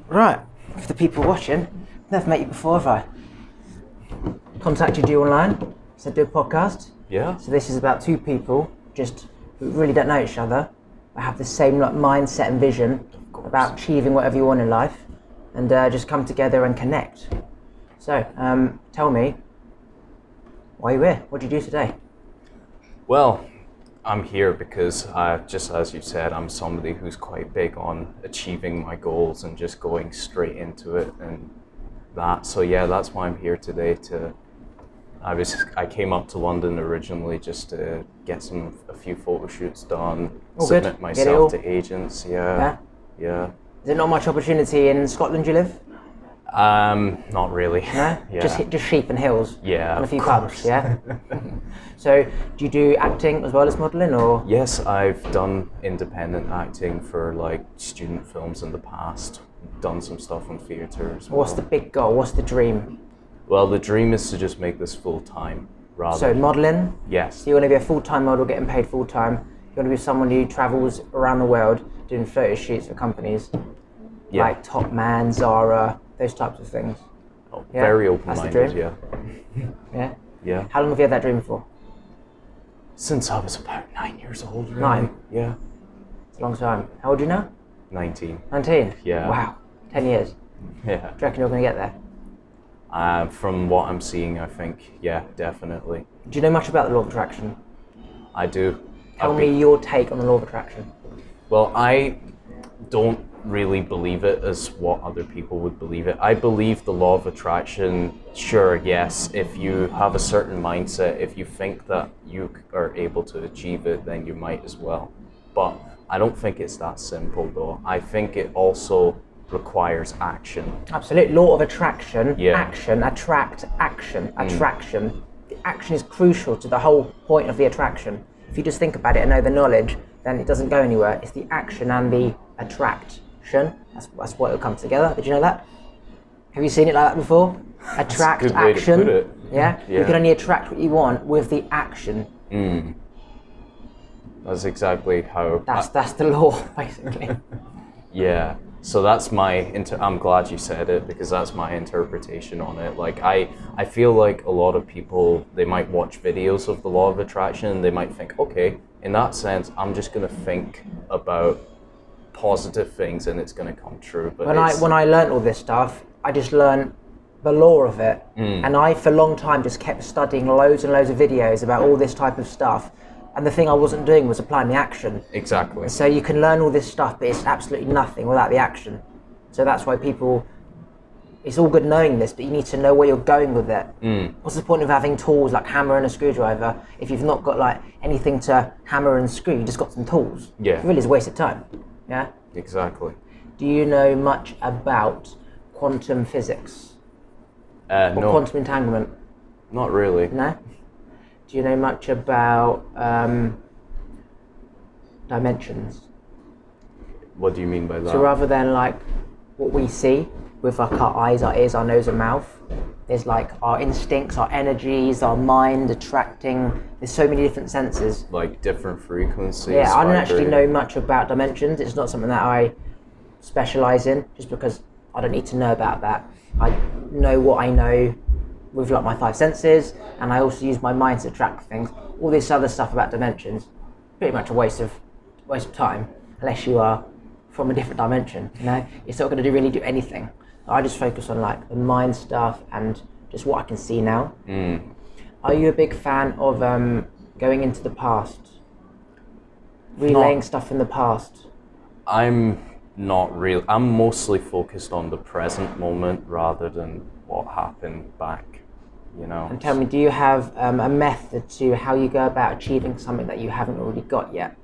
Right, for the people watching, never met you before, have I? Contacted you online, said do a podcast. Yeah. So this is about two people just who really don't know each other, but have the same mindset and vision about achieving whatever you want in life, and just come together and connect. So, tell me, why are you here? What did you do today? Well, I'm here because, just as you said, I'm somebody who's quite big on achieving my goals and just going straight into it and that. So yeah, that's why I'm here today. I came up to London originally just to get a few photo shoots done, submit myself to agents. Yeah. Is there not much opportunity in Scotland you live? Not really. No? Yeah. Just sheep and hills? Yeah, And a few pubs, yeah? So, do you do acting as well as modelling, or? Yes, I've done independent acting for like student films in the past, done some stuff in theatre as well. What's the big goal? What's the dream? Well, the dream is to just make this full-time, rather. So, modelling? Yes. So you want to be a full-time model, getting paid full-time. You want to be someone who travels around the world doing photo shoots for companies. Yeah. Like Top Man, Zara, those types of things. Oh, Yeah? very That's the open-minded, dream? Yeah? Yeah. How long have you had that dream for? Since I was about 9 years old, really. 9? Yeah. It's a long time. How old are you now? 19. 19? Yeah. Wow. 10 years. Yeah. Do you reckon you're going to get there? From what I'm seeing, I think, yeah, definitely. Do you know much about the law of attraction? I do. Tell me your take on the law of attraction. Well, I don't really believe it as what other people would believe it. I believe the law of attraction, sure, yes, if you have a certain mindset, if you think that you are able to achieve it, then you might as well. But I don't think it's that simple though. I think it also requires action. Absolutely. Law of attraction, Yeah. action, attract, action, attraction. The action is crucial to the whole point of the attraction. If you just think about it and know the knowledge, then it doesn't go anywhere. It's the action and the attraction. That's what it'll come together. Did you know that? Have you seen it like that before? Attract, That's a good way action. to put it. Yeah? Yeah. You can only attract what you want with the action. That's exactly how... That's the law, basically. Yeah, so that's I'm glad you said it, because that's my interpretation on it. Like, I feel like a lot of people, they might watch videos of the law of attraction and they might think, okay, in that sense, I'm just going to think about positive things and it's going to come true. But when I learned all this stuff, I just learned the law of it. And I, for a long time, just kept studying loads and loads of videos about all this type of stuff. And the thing I wasn't doing was applying the action. Exactly. So you can learn all this stuff, but it's absolutely nothing without the action. So that's why it's all good knowing this, but you need to know where you're going with it. What's the point of having tools like hammer and a screwdriver if you've not got like anything to hammer and screw? You just got some tools. Yeah. It really is a waste of time. Yeah. Exactly. Do you know much about quantum physics? Or No, quantum entanglement? not really. No? Do you know much about dimensions? What do you mean by that? So rather than like what we see with like our eyes, our ears, our nose and mouth, there's like our instincts, our energies, our mind attracting, there's so many different senses. Like different frequencies? Yeah, I don't actually know vibrating. much about dimensions. It's not something that I specialise in, just because I don't need to know about that. I know what I know with like my 5 senses, and I also use my mind to attract things. All this other stuff about dimensions, pretty much a waste of time, unless you are from a different dimension. You know, it's not going to really do anything. I just focus on like the mind stuff and just what I can see now. Are you a big fan of going into the past, relaying stuff in the past? I'm not real. I'm mostly focused on the present moment rather than what happened back, you know. And tell me, do you have a method to how you go about achieving something that you haven't already got yet?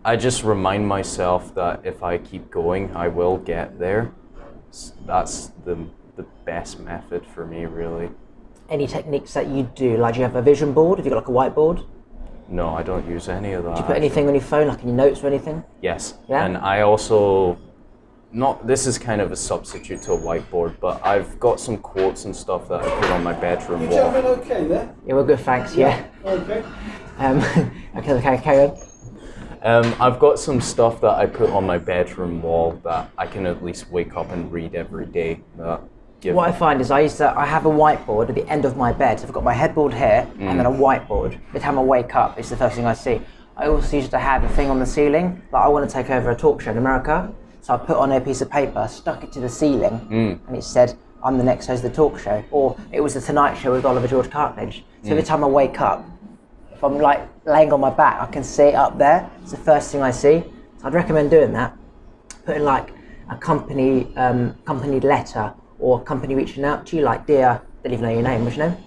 I just remind myself that if I keep going, I will get there. That's the best method for me, really. Any techniques that you do? Like, do you have a vision board? Have you got like a whiteboard? No, I don't use any of that. Do you put anything on your phone, like in your notes or anything? Yes. Yeah? And I also, this is kind of a substitute to a whiteboard, but I've got some quotes and stuff that I put on my bedroom wall. Gentlemen, okay there? Yeah, we're good, thanks, yeah. Okay. Okay, carry on. I've got some stuff that I put on my bedroom wall that I can at least wake up and read every day. What I find is I have a whiteboard at the end of my bed. So I've got my headboard here and then a whiteboard. Every time I wake up, it's the first thing I see. I also used to have a thing on the ceiling, like I want to take over a talk show in America. So I put on a piece of paper, stuck it to the ceiling, and it said, I'm the next host of the talk show. Or it was the Tonight Show with Oliver George Cartledge. So every time I wake up, if I'm like laying on my back, I can see it up there. It's the first thing I see. So I'd recommend doing that. Putting like a company letter or a company reaching out to you, like dear, don't even know your name, what's your name?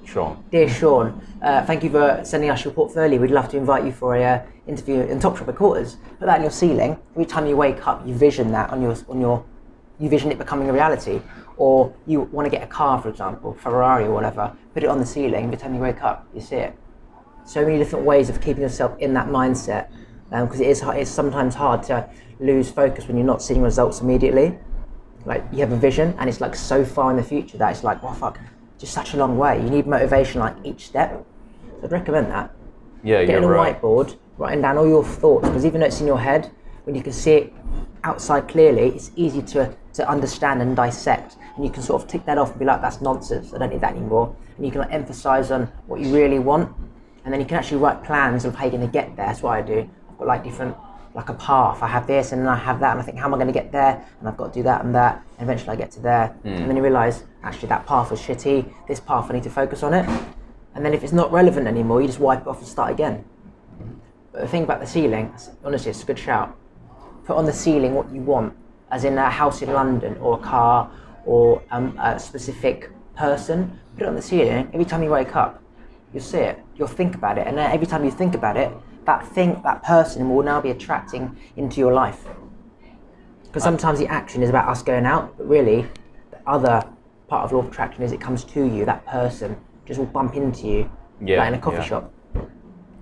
Sean. Dear Sean, thank you for sending us your portfolio. We'd love to invite you for a interview in Top Shop Quarters. Put that on your ceiling. Every time you wake up, you vision that you vision it becoming a reality. Or you want to get a car, for example, Ferrari or whatever. Put it on the ceiling. Every time you wake up, you see it. So many different ways of keeping yourself in that mindset, because it's sometimes hard to lose focus when you're not seeing results immediately. Like you have a vision and it's like so far in the future that it's like, well, fuck, just such a long way. You need motivation like each step. So I'd recommend that. Yeah, Getting you're right. a whiteboard, writing down all your thoughts, because even though it's in your head, when you can see it outside clearly, it's easy to understand and dissect. And you can sort of tick that off and be like, that's nonsense, I don't need that anymore. And you can like emphasize on what you really want. And then you can actually write plans of how you're going to get there. That's what I do. I've got like different, like a path. I have this and then I have that, and I think, how am I going to get there? And I've got to do that and that, and eventually I get to there. And then you realise, actually that path was shitty, this path I need to focus on it. And then if it's not relevant anymore, you just wipe it off and start again. But the thing about the ceiling, honestly, it's a good shout. Put on the ceiling what you want, as in a house in London or a car or a specific person. Put it on the ceiling. Every time you wake up, you'll see it, you'll think about it, and then every time you think about it, that person will now be attracting into your life. Because sometimes the action is about us going out, but really the other part of law of attraction is it comes to you. That person just will bump into you, like in a coffee shop.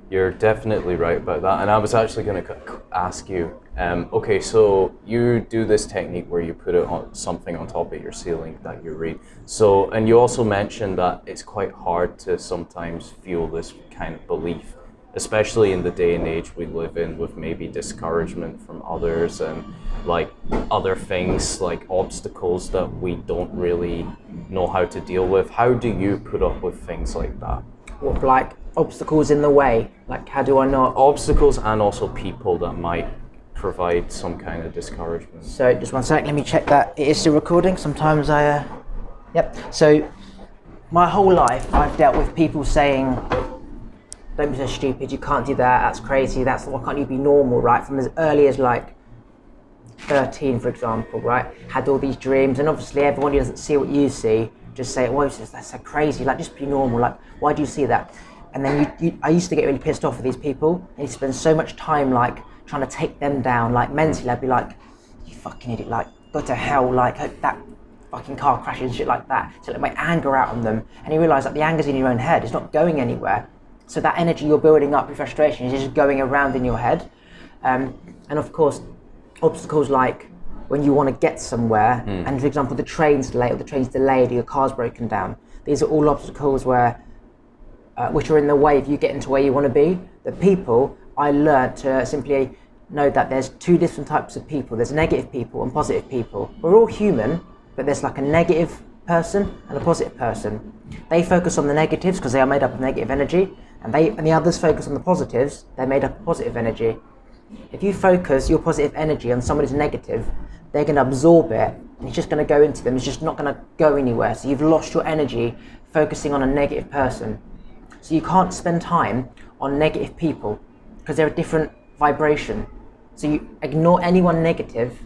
You're definitely right about that. And I was actually going to ask you, okay, so you do this technique where you put something on top of your ceiling that you read. So, and you also mentioned that it's quite hard to sometimes feel this kind of belief, especially in the day and age we live in, with maybe discouragement from others and like other things like obstacles that we don't really know how to deal with. How do you put up with things like that? What, like obstacles in the way? Like how do I not? Obstacles and also people that might provide some kind of discouragement. So just one sec, let me check that it is still recording. Sometimes yep. So my whole life I've dealt with people saying, don't be so stupid, you can't do that, that's crazy, why can't you be normal, right? From as early as like 13, for example, right? Had all these dreams, and obviously everyone who doesn't see what you see just say, well, that's so crazy, like just be normal, like why do you see that? And then I used to get really pissed off with these people, and you spend so much time like trying to take them down, like mentally I'd be like, you fucking idiot, like go to hell, like hope that fucking car crashes and shit like that. So let my anger out on them, and you realise that the anger's in your own head, it's not going anywhere. So that energy you're building up, your frustration, is just going around in your head. And of course, obstacles like when you want to get somewhere, and for example, the train's late or the train's delayed or your car's broken down. These are all obstacles which are in the way of you getting to where you want to be. The people, I learned to simply know that there's two different types of people. There's negative people and positive people. We're all human, but there's like a negative person and a positive person. They focus on the negatives because they are made up of negative energy, and the others focus on the positives. They're made up of positive energy. If you focus your positive energy on someone who's negative, they're going to absorb it, and it's just going to go into them. It's just not going to go anywhere. So you've lost your energy focusing on a negative person. So you can't spend time on negative people because they're a different vibration. So you ignore anyone negative.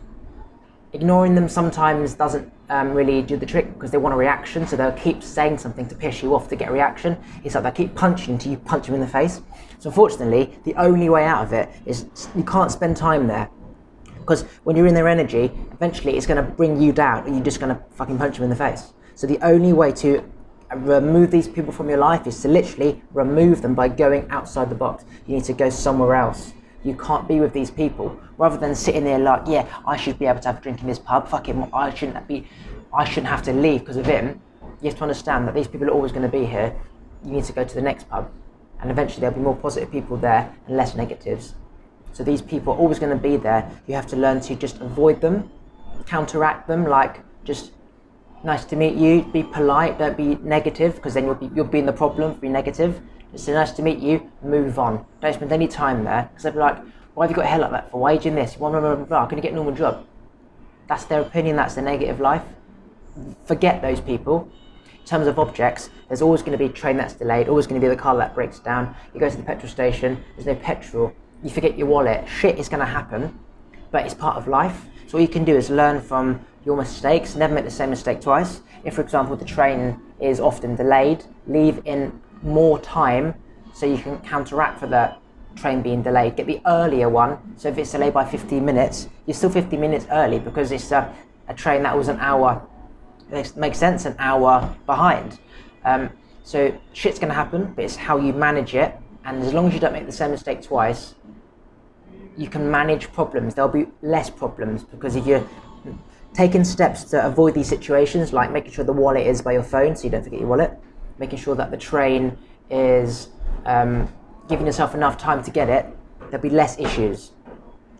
Ignoring them sometimes doesn't really do the trick because they want a reaction, so they'll keep saying something to piss you off to get a reaction. It's like they keep punching until you punch them in the face. So unfortunately, the only way out of it is you can't spend time there, because when you're in their energy, eventually it's going to bring you down, or you're just going to fucking punch them in the face. So the only way to remove these people from your life is to literally remove them by going outside the box. You need to go somewhere else. You can't be with these people, rather than sitting there like, yeah, I should be able to have a drink in this pub, fuck him, I shouldn't have to leave because of him. You have to understand that these people are always going to be here. You need to go to the next pub, and eventually there'll be more positive people there and less negatives. So these people are always going to be there. You have to learn to just avoid them, counteract them, like just nice to meet you, be polite, don't be negative, because then you'll be in the problem, be negative. Just say nice to meet you, move on. Don't spend any time there, because they'll be like, why have you got hair like that for? Why are you doing this? Blah, blah, blah, blah. Can you get a normal job? That's their opinion, that's their negative life. Forget those people. In terms of objects, there's always going to be a train that's delayed, always going to be the car that breaks down. You go to the petrol station, there's no petrol. You forget your wallet. Shit is going to happen, but it's part of life. So all you can do is learn from your mistakes, never make the same mistake twice. If, for example, the train is often delayed, leave in more time so you can counteract for the train being delayed. Get the earlier one, so if it's delayed by 15 minutes, you're still 15 minutes early because it's a train that was an hour, it makes sense, an hour behind. So shit's going to happen, but it's how you manage it, and as long as you don't make the same mistake twice, you can manage problems. There'll be less problems, because if you're taking steps to avoid these situations, like making sure the wallet is by your phone so you don't forget your wallet, making sure that the train is giving yourself enough time to get it, there'll be less issues.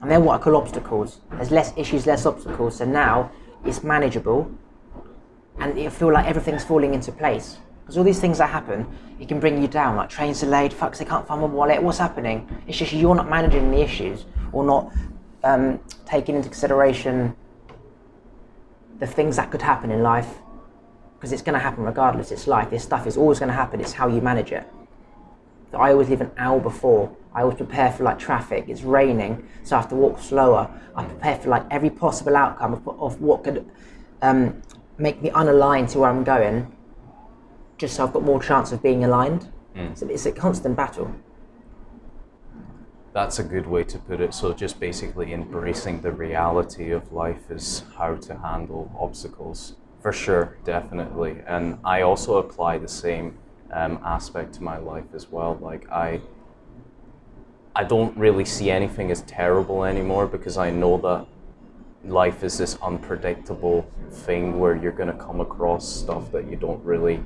And then what I call obstacles. There's less issues, less obstacles, so now it's manageable and you feel like everything's falling into place. Because all these things that happen, it can bring you down, like trains delayed, fucks, they can't find my wallet, what's happening? It's just you're not managing the issues, or not taking into consideration the things that could happen in life, because it's going to happen regardless. It's life. This stuff is always going to happen. It's how you manage it. So I always leave an hour before. I always prepare for like traffic. It's raining, so I have to walk slower. I prepare for like every possible outcome of what could make me unaligned to where I'm going, just so I've got more chance of being aligned. So it's a constant battle. That's a good way to put it. So just basically embracing the reality of life is how to handle obstacles. For sure, definitely. And I also apply the same aspect to my life as well. Like I don't really see anything as terrible anymore, because I know that life is this unpredictable thing where you're going to come across stuff that you don't really,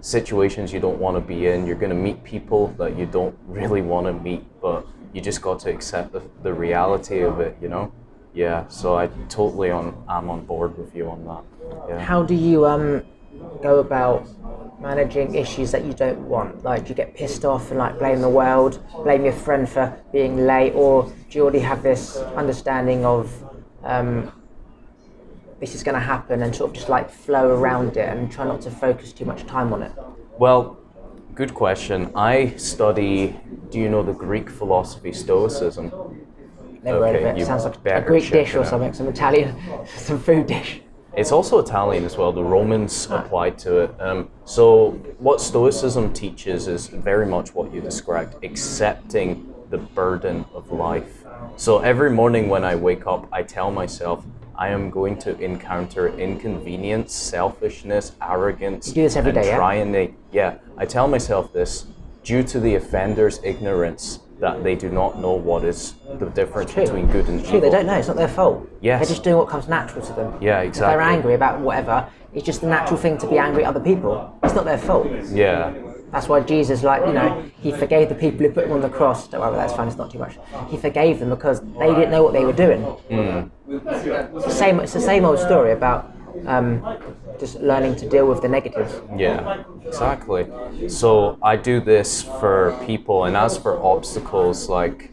situations you don't want to be in. You're going to meet people that you don't really want to meet, but you just got to accept the reality of it, you know? Yeah, so I'm on board with you on that. Yeah. How do you go about managing issues that you don't want? Like, do you get pissed off and like blame the world, blame your friend for being late, or do you already have this understanding of this is going to happen and sort of just like flow around it and try not to focus too much time on it? Well, good question. I study, do you know the Greek philosophy, Stoicism? Never heard of it. Sounds like a Greek dish or something, some Italian, some food dish. It's also Italian as well. The Romans applied to it. So what Stoicism teaches is very much what you described, accepting the burden of life. So every morning when I wake up, I tell myself, I am going to encounter inconvenience, selfishness, arrogance. You do this every day, yeah? I tell myself this due to the offender's ignorance, that they do not know what is the difference between good and evil. They don't know, it's not their fault. Yes. They're just doing what comes natural to them. Yeah, exactly. If they're angry about whatever, it's just the natural thing to be angry at other people. It's not their fault. Yeah. That's why Jesus, he forgave the people who put him on the cross. Don't worry, that's fine, it's not too much. He forgave them because they didn't know what they were doing. It's the same old story about just learning to deal with the negatives. Yeah, exactly. So I do this for people, and as for obstacles, like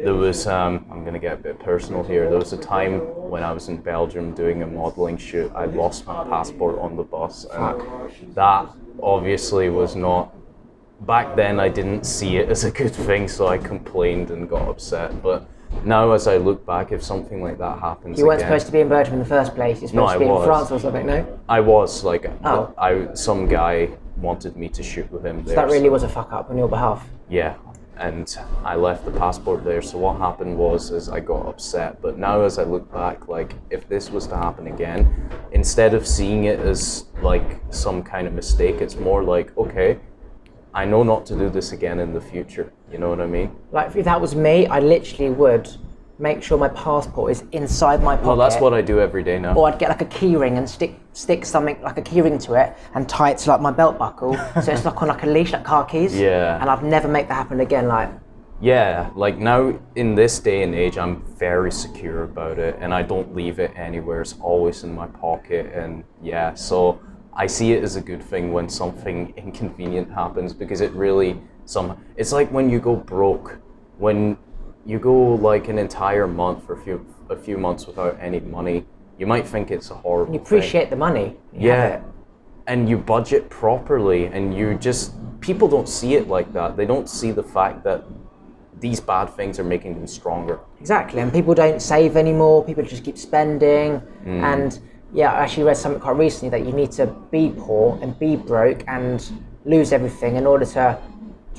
there was, I'm going to get a bit personal here, there was a time when I was in Belgium doing a modelling shoot, I lost my passport on the bus, and that obviously was not, back then I didn't see it as a good thing, so I complained and got upset, but now as I look back, if something like that happens You weren't supposed to be in Belgium in the first place, you're supposed to be in France or something, no? I was, some guy wanted me to shoot with him there. So that really was a fuck up on your behalf? Yeah, and I left the passport there, so what happened was I got upset, but now as I look back, like, if this was to happen again, instead of seeing it as like some kind of mistake, it's more like, okay, I know not to do this again in the future, you know what I mean? Like, if that was me, I literally would make sure my passport is inside my pocket. Well, that's what I do every day now. Or I'd get like a key ring and stick something like a key ring to it and tie it to like my belt buckle, so it's like on like a leash, like car keys. Yeah. And I'd never make that happen again. Like, Yeah, like now in this day and age, I'm very secure about it, and I don't leave it anywhere. It's always in my pocket, and yeah, so I see it as a good thing when something inconvenient happens, because it really it's like when you go broke, when you go like an entire month or a few months without any money, you might think it's a horrible You appreciate the money. You have it. and you budget properly, and people don't see it like that. They don't see the fact that these bad things are making them stronger. Exactly, and people don't save anymore. People just keep spending. And yeah, I actually read something quite recently that you need to be poor and be broke and lose everything in order to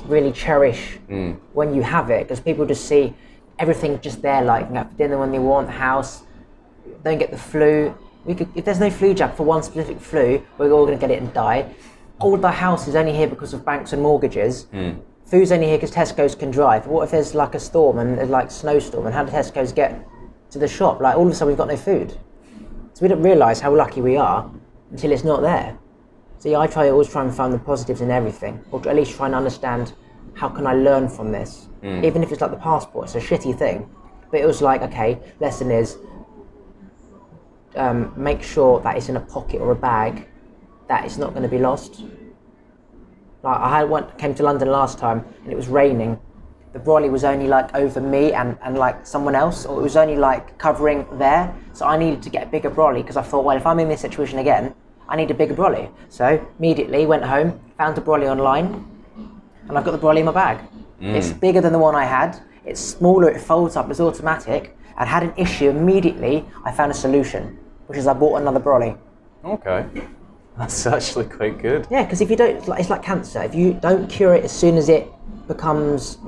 really cherish when you have it, because people just see everything just there, like you can have dinner when they want, the house, don't get the flu. If there's no flu jab for one specific flu, we're all going to get it and die. All the house is only here because of banks and mortgages. Food's only here because Tesco's can drive. What if there's like a storm and there's like snowstorm, and how do Tesco's get to the shop? Like all of a sudden we've got no food. So we don't realise how lucky we are until it's not there. So yeah, I always try and find the positives in everything, or at least try and understand how can I learn from this. Even if it's like the passport, it's a shitty thing. But it was like, okay, lesson is make sure that it's in a pocket or a bag, that it's not going to be lost. Like came to London last time and it was raining. The brolly was only like over me and like someone else, or it was only like covering there. So I needed to get a bigger brolly because I thought, well, if I'm in this situation again, I need a bigger brolly. So immediately went home, found a brolly online, and I've got the brolly in my bag. It's bigger than the one I had. It's smaller, it folds up, it's automatic. I had an issue immediately. I found a solution, which is I bought another brolly. Okay. That's actually quite good. Yeah, because if you don't, it's like cancer. If you don't cure it as soon as it becomes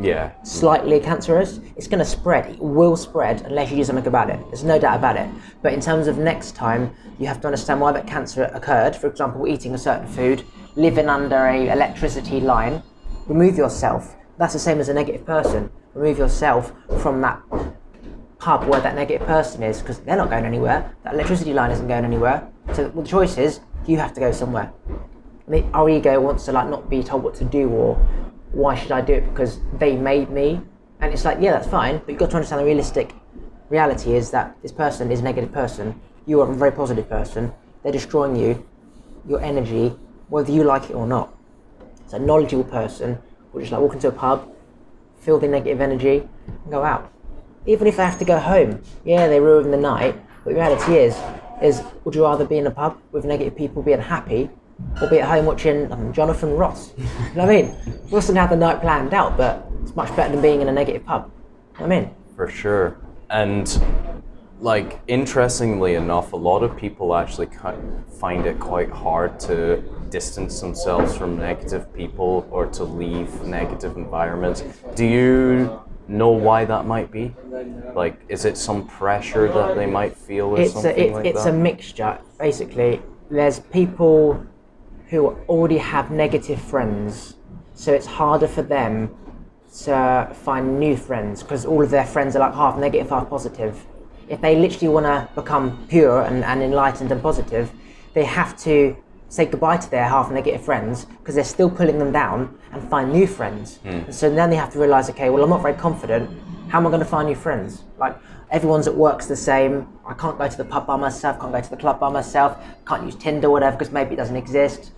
slightly cancerous, it's going to spread. It will spread unless you do something about it. There's no doubt about it. But in terms of next time, you have to understand why that cancer occurred. For example, eating a certain food, living under a electricity line. Remove yourself. That's the same as a negative person. Remove yourself from that pub where that negative person is, because they're not going anywhere. That electricity line isn't going anywhere. So the choice is, you have to go somewhere. Our ego wants to like not be told what to do, or why should I do it because they made me. And it's like, yeah, that's fine, but you've got to understand the realistic reality is that this person is a negative person. You are a very positive person. They're destroying you, your energy, whether you like it or not. It's a knowledgeable person will just like walk into a pub, feel the negative energy, and go out. Even if they have to go home, yeah, they ruin the night, but the reality is would you rather be in a pub with negative people being happy, or be at home watching Jonathan Ross? You know what I mean? Ross didn't have the night planned out, but it's much better than being in a negative pub. You know what I mean? For sure. And like, interestingly enough, a lot of people actually find it quite hard to distance themselves from negative people or to leave negative environments. Do you know why that might be? Like, is it some pressure that they might feel or something like that? It's a mixture. Basically, there's people who already have negative friends, so it's harder for them to find new friends because all of their friends are like half negative, half positive. If they literally want to become pure and enlightened and positive, they have to say goodbye to their half negative friends because they're still pulling them down and find new friends. And so then they have to realise, okay, well, I'm not very confident. How am I going to find new friends? Like, everyone's at work's the same. I can't go to the pub by myself, can't go to the club by myself, can't use Tinder or whatever because maybe it doesn't exist.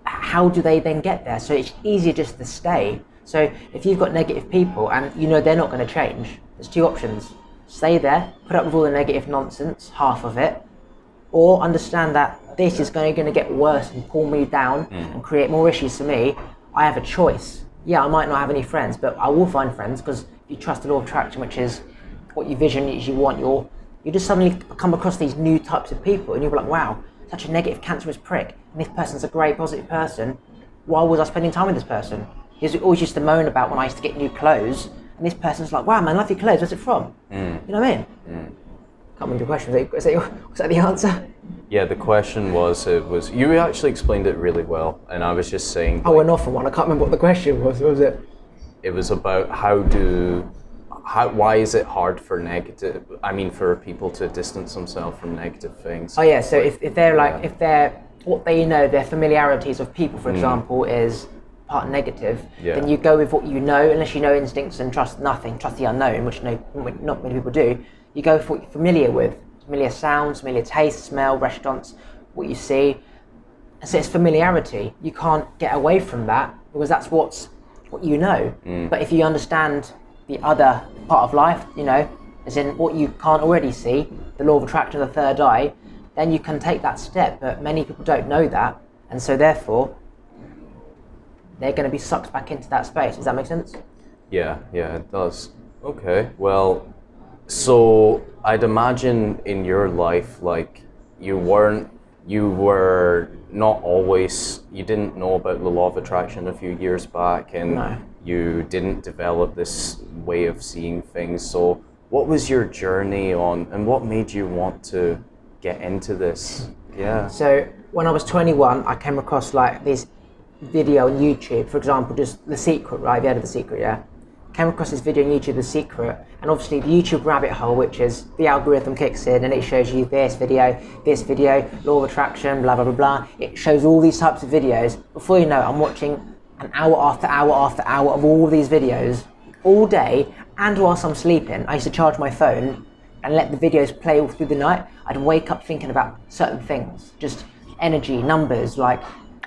How do they then get there? So it's easier just to stay. So if you've got negative people and you know they're not going to change, there's two options. Stay there, put up with all the negative nonsense, half of it, or understand that this is going to get worse and pull me down and create more issues for me. I have a choice. Yeah, I might not have any friends, but I will find friends because you trust the law of attraction, which is what you vision is you want. You just suddenly come across these new types of people and you'll be like, wow, such a negative, cancerous prick. And this person's a great, positive person. Why was I spending time with this person? He always used to moan about when I used to get new clothes. And this person's like, wow, man, I love your clothes. Where's it from? You know what I mean? Can't remember the question. Was that the answer? Yeah, the question was, you actually explained it really well. And I was just saying... I went off on one. I can't remember what the question was. What was it? It was about why is it hard for for people to distance themselves from negative things? Oh yeah, so if they're what they know, their familiarities of people, for example, is part negative, Yeah. then you go with what you know, unless you know instincts and trust nothing, trust the unknown, which not many people do. You go for what you're familiar with, familiar sounds, familiar taste, smell, restaurants, what you see. So it's familiarity. You can't get away from that because that's what you know. But if you understand the other part of life, you know, as in what you can't already see, the law of attraction, the third eye, then you can take that step. But many people don't know that, and so therefore they're going to be sucked back into that space. Does that make sense? Yeah, it does. Okay, well, so I'd imagine in your life, like you were not always, you didn't know about the law of attraction a few years back, and No. you didn't develop this way of seeing things. So what was your journey on, and what made you want to get into this? Yeah. So when I was 21, I came across like this video on YouTube, for example, just The Secret, right? Have you heard of The Secret? Yeah. Came across this video on YouTube, The Secret, and obviously the YouTube rabbit hole, which is the algorithm kicks in and it shows you this video, law of attraction, blah, blah, blah, blah. It shows all these types of videos. Before you know it, I'm watching an hour after hour after hour of all these videos all day, and whilst I'm sleeping. I used to charge my phone and let the videos play all through the night. I'd wake up thinking about certain things, just energy, numbers, like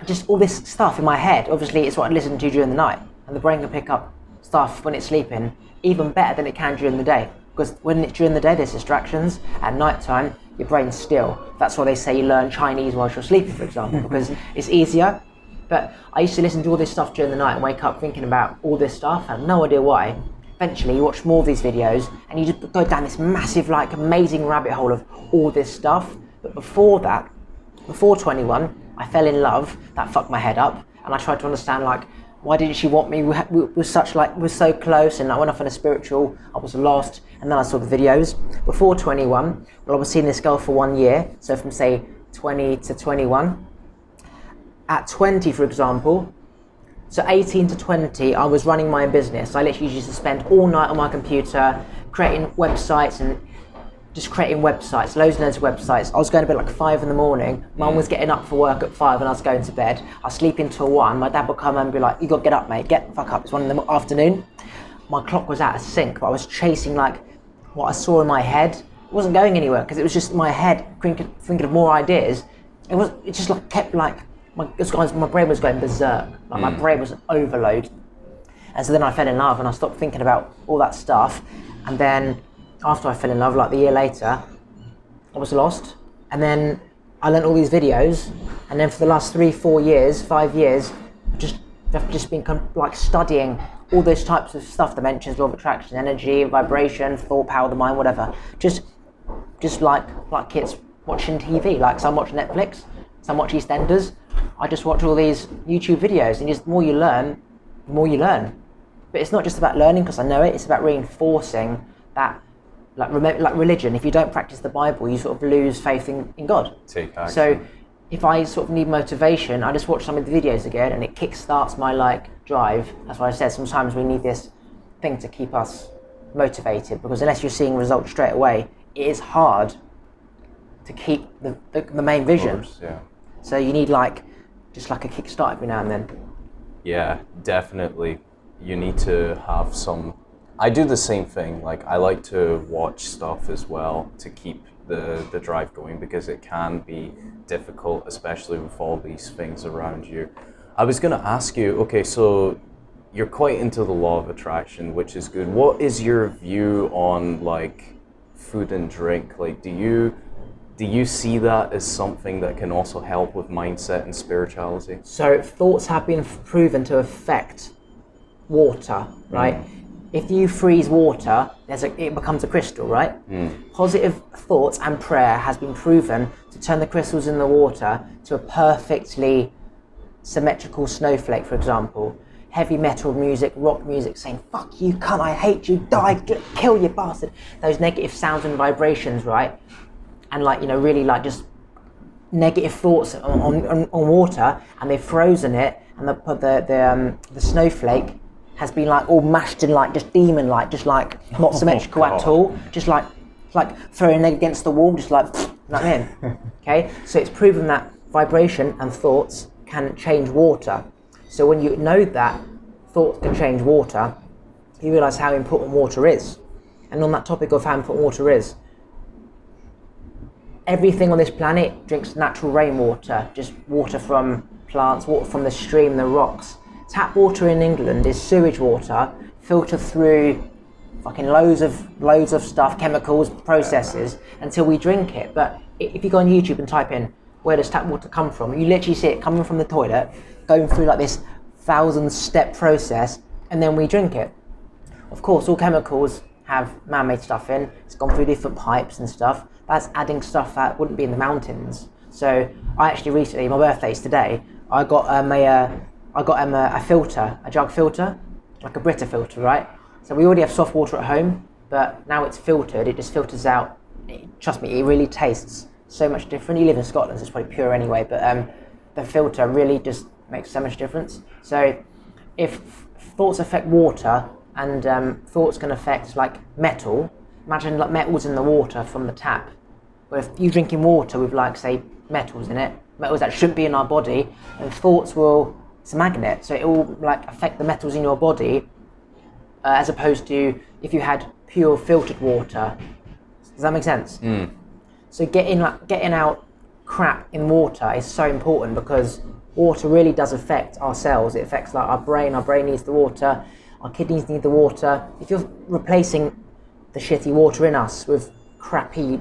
just all this stuff in my head. Obviously it's what I listen to during the night, and the brain can pick up stuff when it's sleeping even better than it can during the day, because when it's during the day there's distractions. At night time your brain's still. That's why they say you learn Chinese whilst you're sleeping, for example, because it's easier. But I used to listen to all this stuff during the night and wake up thinking about all this stuff. I had no idea why. Eventually you watch more of these videos and you just go down this massive, like, amazing rabbit hole of all this stuff. But before that, before 21, I fell in love. That fucked my head up, and I tried to understand, like, why didn't she want me? We were so close, and I went off on a spiritual. I was lost, and then I saw the videos. Before 21, well, I was seeing this girl for 1 year, so from say 20 to 21. At 20, for example, so 18 to 20, I was running my own business. I literally used to spend all night on my computer creating websites and just creating websites, loads and loads of websites. I was going to bed like 5 in the morning. Mum was getting up for work at 5 and I was going to bed. I was sleeping till 1. My dad would come home and be like, you got to get up, mate, get the fuck up. It's 1 in the afternoon. My clock was out of sync, but I was chasing like what I saw in my head. It wasn't going anywhere because it was just my head thinking of more ideas. It just like kept like, my brain was going berserk. Like my brain was overload. And so then I fell in love and I stopped thinking about all that stuff. And then after I fell in love, like the year later, I was lost. And then I learned all these videos. And then for the last 3-4 years, 5 years, I've just been like studying all those types of stuff, dimensions, law of attraction, energy, vibration, thought, power of the mind, whatever. Just like kids watching TV. Like some watch Netflix, some watch EastEnders. I just watch all these YouTube videos, and just the more you learn, the more you learn. But it's not just about learning because I know it. It's about reinforcing that. Like religion, if you don't practice the Bible, you sort of lose faith in God. Take action. So if I sort of need motivation, I just watch some of the videos again and it kickstarts my like drive. That's why I said sometimes we need this thing to keep us motivated, because unless you're seeing results straight away, it is hard to keep the main vision. Of course, yeah. So you need like just like a kickstart every now and then. Yeah, definitely. You need to have some. I do the same thing. Like I like to watch stuff as well to keep the drive going, because it can be difficult, especially with all these things around you. I was going to ask you, okay, so you're quite into the law of attraction, which is good. What is your view on like food and drink? Like, do you see that as something that can also help with mindset and spirituality? So thoughts have been proven to affect water, right? If you freeze water, it becomes a crystal, right? Positive thoughts and prayer has been proven to turn the crystals in the water to a perfectly symmetrical snowflake, for example. Heavy metal music, rock music saying, fuck you, cunt, I hate you, die, kill you bastard. Those negative sounds and vibrations, right? And like, you know, really like just negative thoughts on water, and they've frozen it, and the snowflake has been like all mashed in like just demon like, just like not symmetrical at all, just like throwing an egg against the wall, just like in. Okay, so it's proven that vibration and thoughts can change water. So when you know that thoughts can change water, you realise how important water is. And on that topic of how important water is, everything on this planet drinks natural rainwater, just water from plants, water from the stream, the rocks. Tap water in England is sewage water, filtered through fucking loads of stuff, chemicals, processes, until we drink it. But if you go on YouTube and type in, where does tap water come from? You literally see it coming from the toilet, going through like this 1,000-step process, and then we drink it. Of course, all chemicals have man-made stuff in. It's gone through different pipes and stuff. That's adding stuff that wouldn't be in the mountains. So I actually recently, my birthday's today, I got a filter, a jug filter, like a Brita filter, right? So we already have soft water at home, but now it's filtered. It just filters out. Trust me, it really tastes so much different. You live in Scotland, so it's probably pure anyway, but the filter really just makes so much difference. So if thoughts affect water and thoughts can affect like metal, imagine like metals in the water from the tap. But if you're drinking water with like say metals in it, metals that shouldn't be in our body, and thoughts will, it's a magnet, so it will like affect the metals in your body, as opposed to if you had pure filtered water. Does that make sense? So getting out crap in water is so important, because water really does affect our cells. It affects like our brain needs the water, our kidneys need the water. If you're replacing the shitty water in us with crappy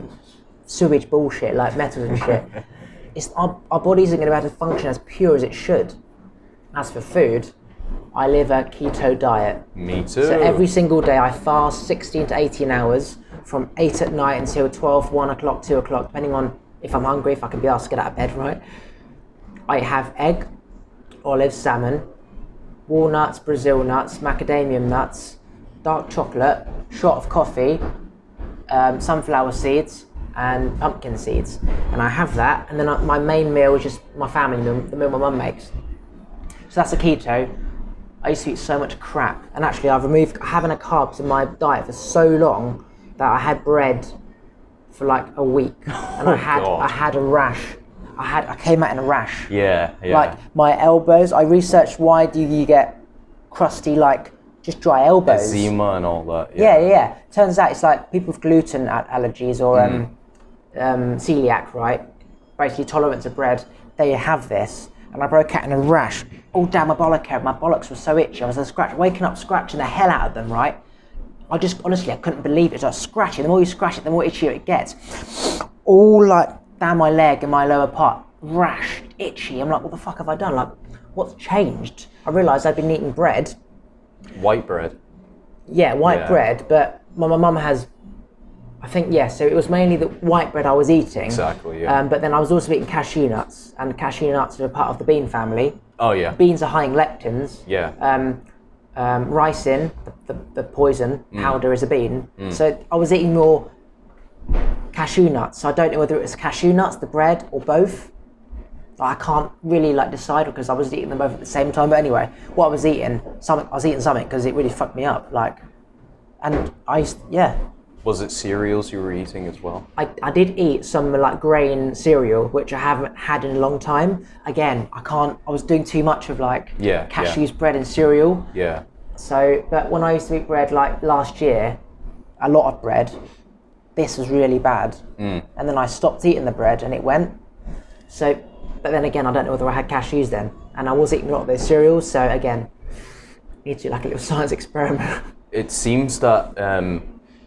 sewage bullshit like metals and shit, our bodies isn't going to be able to function as pure as it should. As for food, I live a keto diet. Me too. So every single day I fast 16 to 18 hours from 8 at night until 12, 1 o'clock, 2 o'clock, depending on if I'm hungry, if I can be asked to get out of bed, right? I have egg, olive, salmon, walnuts, Brazil nuts, macadamia nuts, dark chocolate, shot of coffee, sunflower seeds, and pumpkin seeds. And I have that, and then my main meal is just my family meal, the meal my mum makes. So that's a keto. I used to eat so much crap, and actually I've removed having a carbs in my diet for so long that I had bread for like a week, and I had a rash. I came out in a rash. Yeah. Like my elbows. I researched why do you get crusty, like just dry elbows. Eczema and all that. Yeah. Turns out it's like people with gluten allergies or celiac, right? Basically tolerant to bread. They have this, and I broke out in a rash all down my bollock area. My bollocks were so itchy. I was waking up scratching the hell out of them, right? I couldn't believe it. I was scratching. The more you scratch it, the more itchier it gets. All like down my leg and my lower part, rash, itchy. I'm like, what the fuck have I done? Like, what's changed? I realised I'd been eating bread. White bread. Yeah, white bread. But my mum has, I think, so it was mainly the white bread I was eating. Exactly, yeah. But then I was also eating cashew nuts, and cashew nuts are a part of the bean family. Oh, yeah. Beans are high in lectins. Yeah. Ricin, the poison powder, is a bean. So I was eating more cashew nuts. So I don't know whether it was cashew nuts, the bread, or both. I can't really decide because I was eating them both at the same time. But anyway, what I was eating something because it really fucked me up. Was it cereals you were eating as well? I did eat some grain cereal, which I haven't had in a long time. Again, I was doing too much of cashews, bread and cereal. Yeah. So, but when I used to eat bread last year, a lot of bread, this was really bad. And then I stopped eating the bread and it went. So, but then again, I don't know whether I had cashews then. And I was eating a lot of those cereals. So again, need to do a little science experiment. It seems that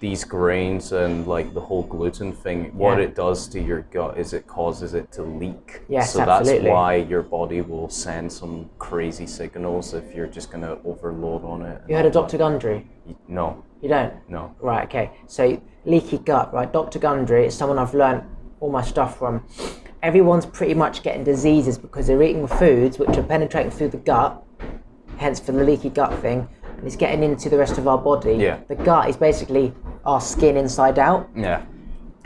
these grains and the whole gluten thing, what it does to your gut is it causes it to leak. Yes, so absolutely. That's why your body will send some crazy signals if you're just going to overload on it. You heard of Dr. Gundry? No. You don't? No. Right, okay. So leaky gut, right? Dr. Gundry is someone I've learned all my stuff from. Everyone's pretty much getting diseases because they're eating foods which are penetrating through the gut, hence for the leaky gut thing, and it's getting into the rest of our body. Yeah. The gut is basically our skin inside out. Yeah.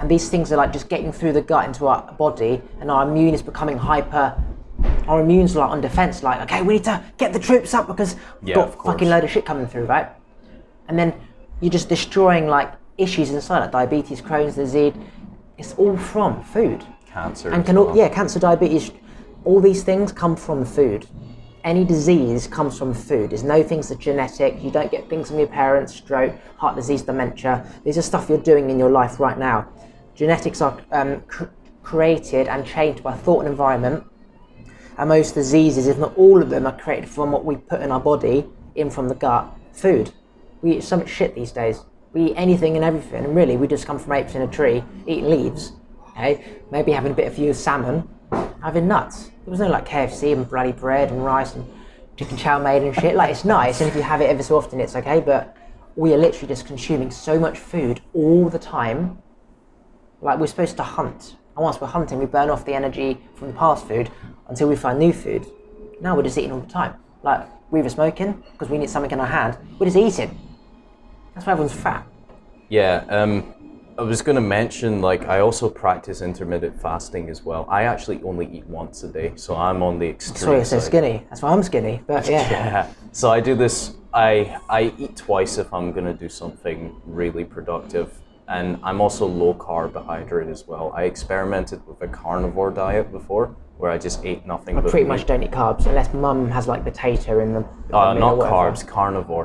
And these things are just getting through the gut into our body, and our immune is becoming hyper. Our immune's on defense, okay, we need to get the troops up because we've got a fucking load of shit coming through, right? And then you're just destroying issues inside, like diabetes, Crohn's disease. It's all from food. Cancer. And cancer, diabetes, all these things come from food. any disease comes from food. There's no things that are genetic. You don't get things from your parents, stroke, heart disease, dementia. These are stuff you're doing in your life right now. Genetics are created and changed by thought and environment. And most diseases, if not all of them, are created from what we put in our body, in from the gut, food. We eat so much shit these days. We eat anything and everything, and really we just come from apes in a tree, eating leaves, okay? Maybe having a bit of few salmon, having nuts. There was no like KFC and bloody bread and rice and chicken chow mein and shit. Like, it's nice, and if you have it ever so often, it's okay, but we are literally just consuming so much food all the time. Like, we're supposed to hunt, and once we're hunting, we burn off the energy from the past food until we find new food. Now we're just eating all the time. Like, we were smoking because we need something in our hand. We're just eating. That's why everyone's fat. Yeah, I was going to mention, like, I also practice intermittent fasting as well. I actually only eat once a day, so I'm on the extreme Sorry, you're so side. skinny. That's why I'm skinny, but yeah. Yeah, so I do this, I eat twice if I'm going to do something really productive. And I'm also low carbohydrate as well. I experimented with a carnivore diet before, where I just ate nothing but pretty meat. much don't eat carbs unless mum has like potato in them. Not carbs, carnivore.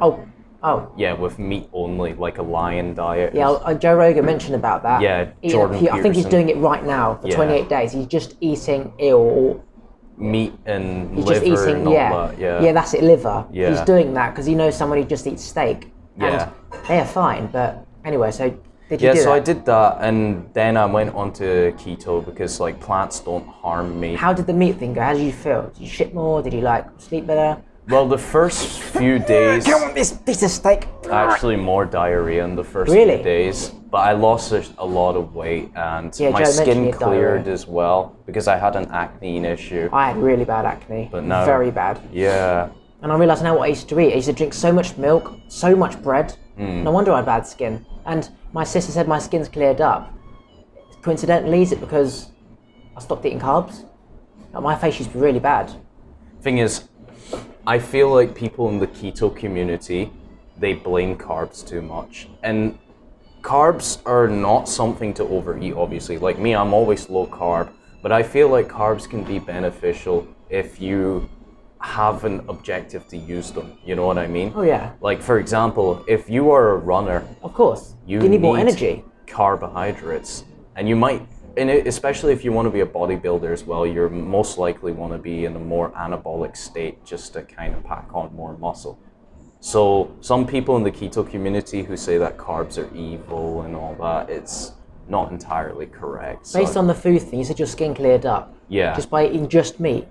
Oh. Yeah, with meat only, like a lion diet. Yeah, Joe Rogan mentioned about that. Yeah, Jordan I think he's Peterson. doing it right now for 28 days. He's just eating ill. Meat and He's liver just eating, and all that, Yeah, that's it, liver. Yeah. He's doing that because he knows someone who just eats steak. Yeah. And they are fine, but anyway, so did you Yeah, do so that? I did that, and then I went onto keto because like plants don't harm me. How did the meat thing go? How did you feel? Did you shit more? Did you like sleep better? Well, the first few days, I want this piece of steak. actually more diarrhea in the first Really? few days, but I lost a lot of weight, and Yeah, my Joe skin mentioned you had cleared diarrhea. as well because I had an acne issue. I had really bad acne. But no. Very bad. Yeah. And I realised now what I used to eat. I used to drink so much milk, so much bread. No wonder I had bad skin. And my sister said my skin's cleared up. Coincidentally, is it because I stopped eating carbs? Like, my face used to be really bad. Thing is, I feel like people in the keto community, they blame carbs too much. And carbs are not something to overeat, obviously. Like me, I'm always low carb, but I feel like carbs can be beneficial if you have an objective to use them. You know what I mean? Oh yeah, Like, for example, if you are a runner, of course. you need more energy. carbohydrates, and you might, and especially if you want to be a bodybuilder as well, you're most likely want to be in a more anabolic state just to kind of pack on more muscle. So some people in the keto community who say that carbs are evil and all that, it's not entirely correct. So, Based on the food thing, you said your skin cleared up. yeah, Just by eating just meat.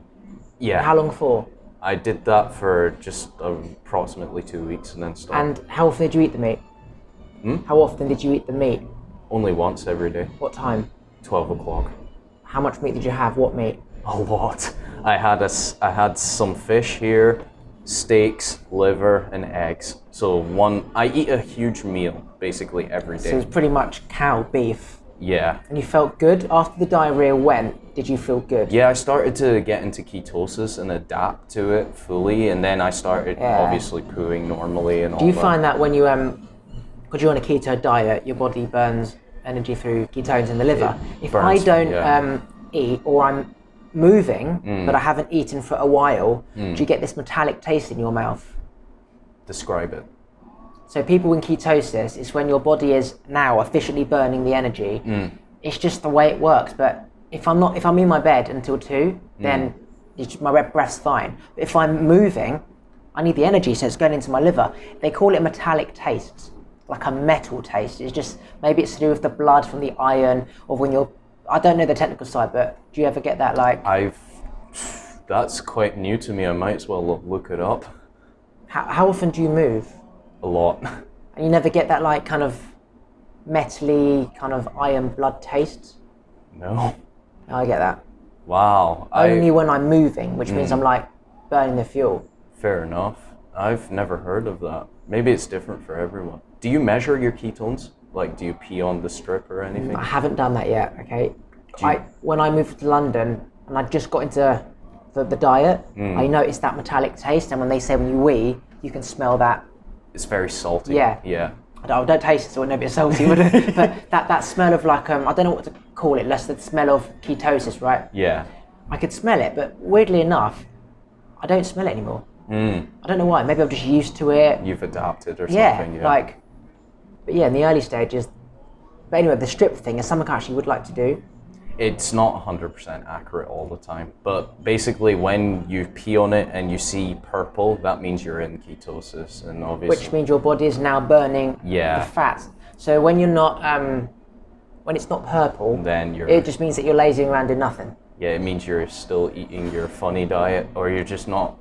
yeah. How long for? I did that for just approximately 2 weeks and then stopped. And how often did you eat the meat? How often did you eat the meat? Only once every day, What time? 12 o'clock. How much meat did you have? What meat? A lot. I had some fish here, steaks, liver, and eggs. So I eat a huge meal basically every So it was day. pretty much cow beef. Yeah. And you felt good? After the diarrhea went, did you feel good? Yeah, I started to get into ketosis and adapt to it fully, and then I started obviously pooing normally and all that. Do you find that when you, because you're on a keto diet, your body burns energy through ketones in the liver? If I burns, don't yeah. eat, or I'm moving, but I haven't eaten for a while, do you get this metallic taste in your mouth? Describe it. So people in ketosis, it's when your body is now officially burning the energy. It's just the way it works. But if I'm in my bed until 2, then my breath's fine. But if I'm moving, I need the energy, so it's going into my liver. They call it metallic taste, like a metal taste. It's just, maybe it's to do with the blood from the iron, or when you're, I don't know the technical side, but do you ever get that like? That's quite new to me. I might as well look it up. How often do you move? A lot. And you never get that like kind of metally, kind of iron blood taste? No. I get that. Wow. Only when I'm moving, which means I'm like burning the fuel. Fair enough. I've never heard of that. Maybe it's different for everyone. Do you measure your ketones? Like, do you pee on the strip or anything? I haven't done that yet, okay? When I moved to London and I just got into the diet, I noticed that metallic taste, and when they say when you wee, you can smell that. It's very salty. Yeah. Yeah. I don't taste it, so it would never be salty, would it? But that smell of like, I don't know what to call it, less the smell of ketosis, right? Yeah. I could smell it, but weirdly enough, I don't smell it anymore. Mm. I don't know why. Maybe I'm just used to it. You've adapted or Yeah, something. Yeah. like, but yeah, in the early stages. But anyway, the strip thing is something I actually would like to do. It's not 100% accurate all the time, but basically when you pee on it and you see purple, that means you're in ketosis, and obviously... Which means your body is now burning the fat. So when you're not, when it's not purple, then it just means that you're lazing around doing nothing. Yeah, it means you're still eating your funny diet, or you're just not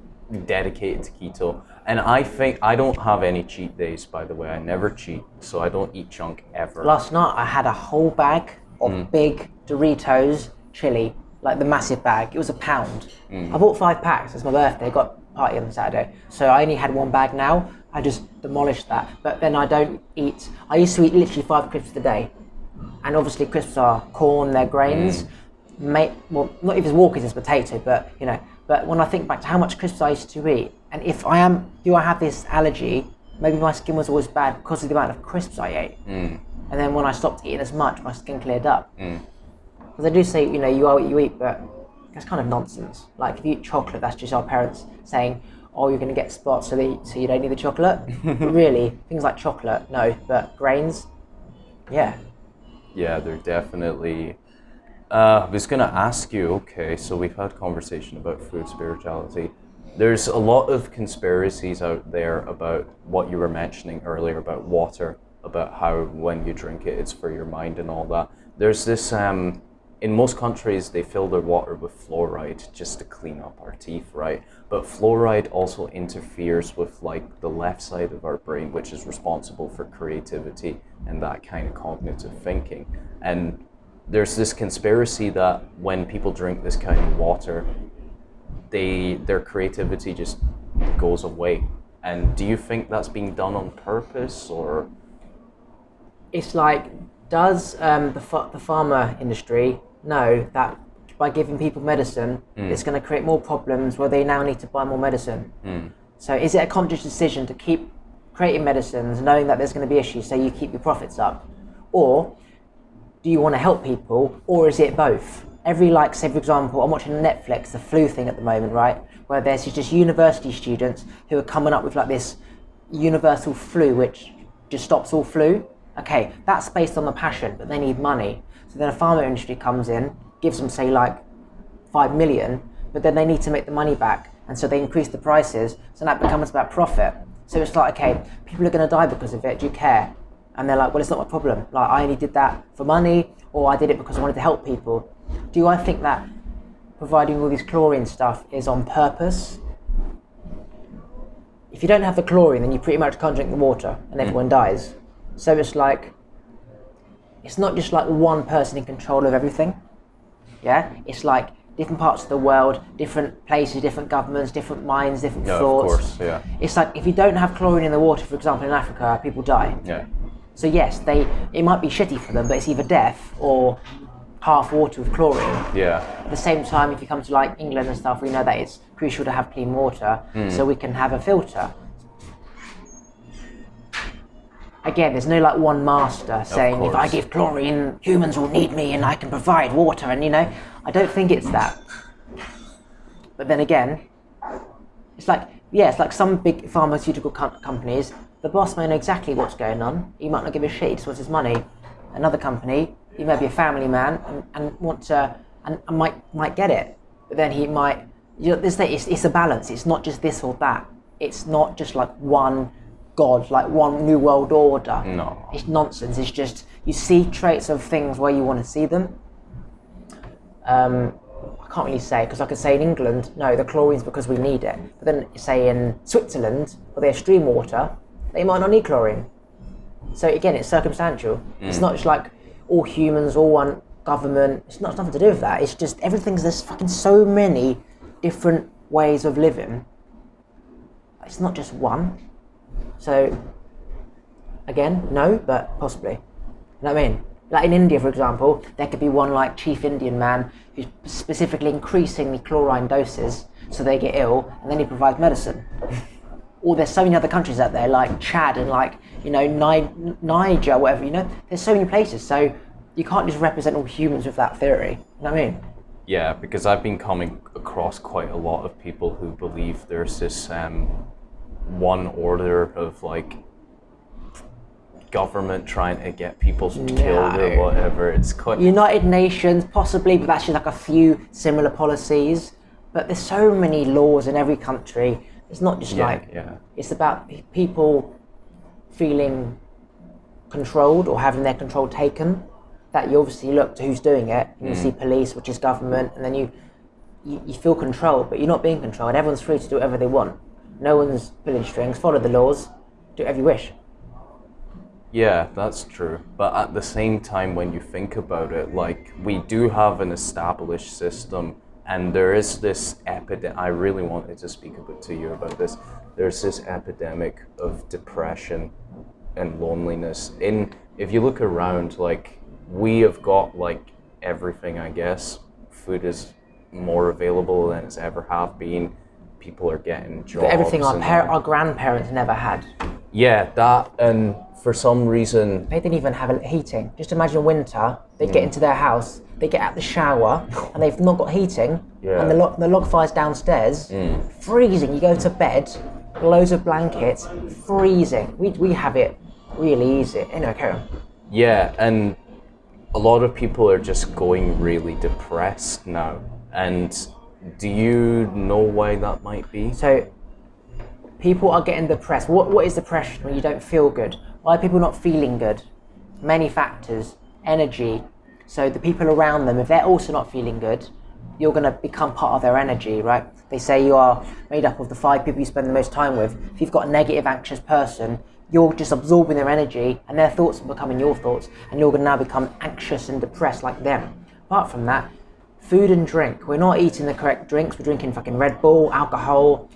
dedicated to keto. And I think, I don't have any cheat days, by the way. I never cheat, so I don't eat junk ever. Last night I had a whole bag of big Doritos chili, like the massive bag. It was £1. I bought 5 packs. It's my birthday. Got a party on Saturday, so I only had 1 bag now. I just demolished that. But then I don't eat. I used to eat literally 5 crisps a day, and obviously crisps are corn, they're grains. Well, not even walkies, it's potato, but you know. But when I think back to how much crisps I used to eat, and if I have this allergy? Maybe my skin was always bad because of the amount of crisps I ate. And then when I stopped eating as much, my skin cleared up. Because they do say, you know, you are what you eat, but that's kind of nonsense. Like if you eat chocolate, that's just our parents saying, oh, you're going to get spots, so you don't need the chocolate. But really, things like chocolate, no, but grains, yeah. Yeah, they're definitely... I was going to ask you, okay, so we've had conversation about food spirituality. There's a lot of conspiracies out there about what you were mentioning earlier about water, about how when you drink it, it's for your mind and all that. There's this, in most countries, they fill their water with fluoride just to clean up our teeth, right? But fluoride also interferes with like the left side of our brain, which is responsible for creativity and that kind of cognitive thinking. And there's this conspiracy that when people drink this kind of water, their creativity just goes away. And do you think that's being done on purpose, or? It's like, does the pharma industry know that by giving people medicine, it's going to create more problems where they now need to buy more medicine? So is it a conscious decision to keep creating medicines, knowing that there's going to be issues, so you keep your profits up? Or do you want to help people, or is it both? Say for example, I'm watching Netflix, the flu thing at the moment, right? Where there's just university students who are coming up with like this universal flu, which just stops all flu. Okay, that's based on the passion, but they need money. So then a pharma industry comes in, gives them say like 5 million, but then they need to make the money back. And so they increase the prices, so that becomes about profit. So it's like, okay, people are gonna die because of it, do you care? And they're like, well, it's not my problem. Like I only did that for money, or I did it because I wanted to help people. Do I think that providing all this chlorine stuff is on purpose? If you don't have the chlorine, then you pretty much can't drink the water and everyone dies. So it's like, it's not just like one person in control of everything. Yeah, it's like different parts of the world, different places, different governments, different minds, different thoughts. Of course, yeah. It's like if you don't have chlorine in the water, for example, in Africa, people die. Yeah. So yes, it might be shitty for them, but it's either death or half water with chlorine. Yeah. At the same time, if you come to like England and stuff, we know that it's crucial to have clean water, so we can have a filter. Again, there's no like one master saying, if I give chlorine, humans will need me and I can provide water, and you know, I don't think it's that. But then again, it's like some big pharmaceutical companies, the boss may know exactly what's going on, he might not give a shit, he just wants his money. Another company, he may be a family man and want to, and might get it, but then he might, you know, it's a balance, it's not just this or that, it's not just like one God, like one new world order. No. It's nonsense. It's just, you see traits of things where you want to see them. I can't really say, because I could say in England, no, the chlorine's because we need it. But then say in Switzerland, where they have stream water, they might not need chlorine. So again, it's circumstantial. It's not just like all humans, all one government. It's not nothing to do with that. It's just there's fucking so many different ways of living. It's not just one. So, again, no, but possibly. You know what I mean? Like in India, for example, there could be one like chief Indian man who's specifically increasing the chlorine doses so they get ill, and then he provides medicine. Or there's so many other countries out there, like Chad and like, you know, Niger, whatever, you know? There's so many places, so you can't just represent all humans with that theory. You know what I mean? Yeah, because I've been coming across quite a lot of people who believe there's this one order of like government trying to get people killed or whatever. It's quite United Nations, possibly, but that's just like a few similar policies. But there's so many laws in every country. It's not just it's about people feeling controlled or having their control taken. That you obviously look to who's doing it, and you see police, which is government, and then you feel controlled, but you're not being controlled. Everyone's free to do whatever they want. No one's pulling strings. Follow the laws. Do whatever you wish. Yeah, that's true. But at the same time, when you think about it, like, we do have an established system, and there is this epidemic. I really wanted to speak a bit to you about this. There's this epidemic of depression and loneliness. If you look around, like, we have got like everything, I guess. Food is more available than it's ever have been. People are getting jobs. But everything our grandparents never had. Yeah, that, and for some reason they didn't even have heating. Just imagine winter. They get into their house, they get out the shower, and they've not got heating. And the log fire's downstairs, freezing. You go to bed, loads of blankets, freezing. We have it really easy. Anyway, carry on. Yeah, and a lot of people are just going really depressed now. And do you know why that might be? So, people are getting depressed. What is depression when you don't feel good? Why are people not feeling good? Many factors. Energy. So the people around them, if they're also not feeling good, you're going to become part of their energy, right? They say you are made up of the 5 people you spend the most time with. If you've got a negative, anxious person, you're just absorbing their energy, and their thoughts are becoming your thoughts, and you're going to now become anxious and depressed like them. Apart from that, food and drink. We're not eating the correct drinks. We're drinking fucking Red Bull, alcohol,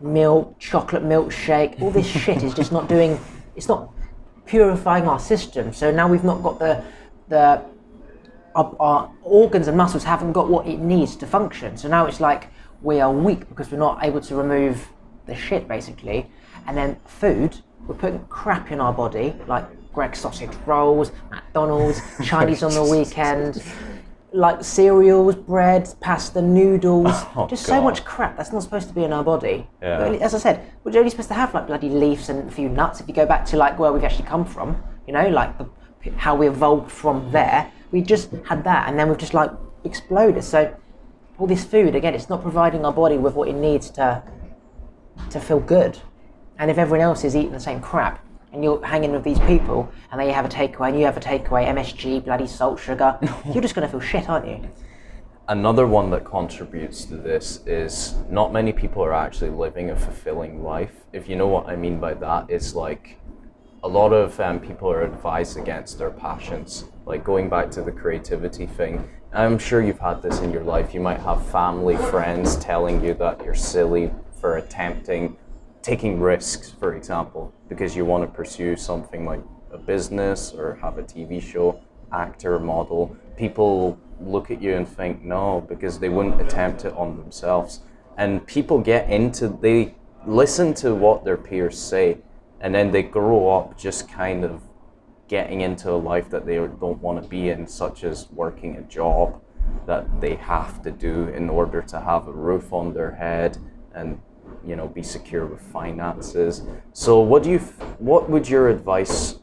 milk, chocolate milkshake. All this shit is just not doing. It's not purifying our system. So now we've not got our organs and muscles haven't got what it needs to function. So now it's like we are weak because we're not able to remove the shit, basically. And then food. We're putting crap in our body, like Greg's sausage rolls, McDonald's, Chinese on the weekend, like cereals, bread, pasta, noodles, so much crap that's not supposed to be in our body. Yeah. But as I said, we're only supposed to have like bloody leaves and a few nuts. If you go back to like where we've actually come from, you know, like how we evolved from there, we just had that, and then we've just like exploded. So all this food, again, it's not providing our body with what it needs to feel good. And if everyone else is eating the same crap, and you're hanging with these people, and they have a takeaway, and you have a takeaway, MSG, bloody salt, sugar, you're just going to feel shit, aren't you? Another one that contributes to this is not many people are actually living a fulfilling life. If you know what I mean by that, it's like a lot of people are advised against their passions. Like going back to the creativity thing, I'm sure you've had this in your life. You might have family, friends telling you that you're silly for taking risks, for example, because you want to pursue something like a business or have a TV show, actor, model. People look at you and think no, because they wouldn't attempt it on themselves. And people they listen to what their peers say, and then they grow up just kind of getting into a life that they don't want to be in, such as working a job that they have to do in order to have a roof on their head and be secure with finances. So what would your advice,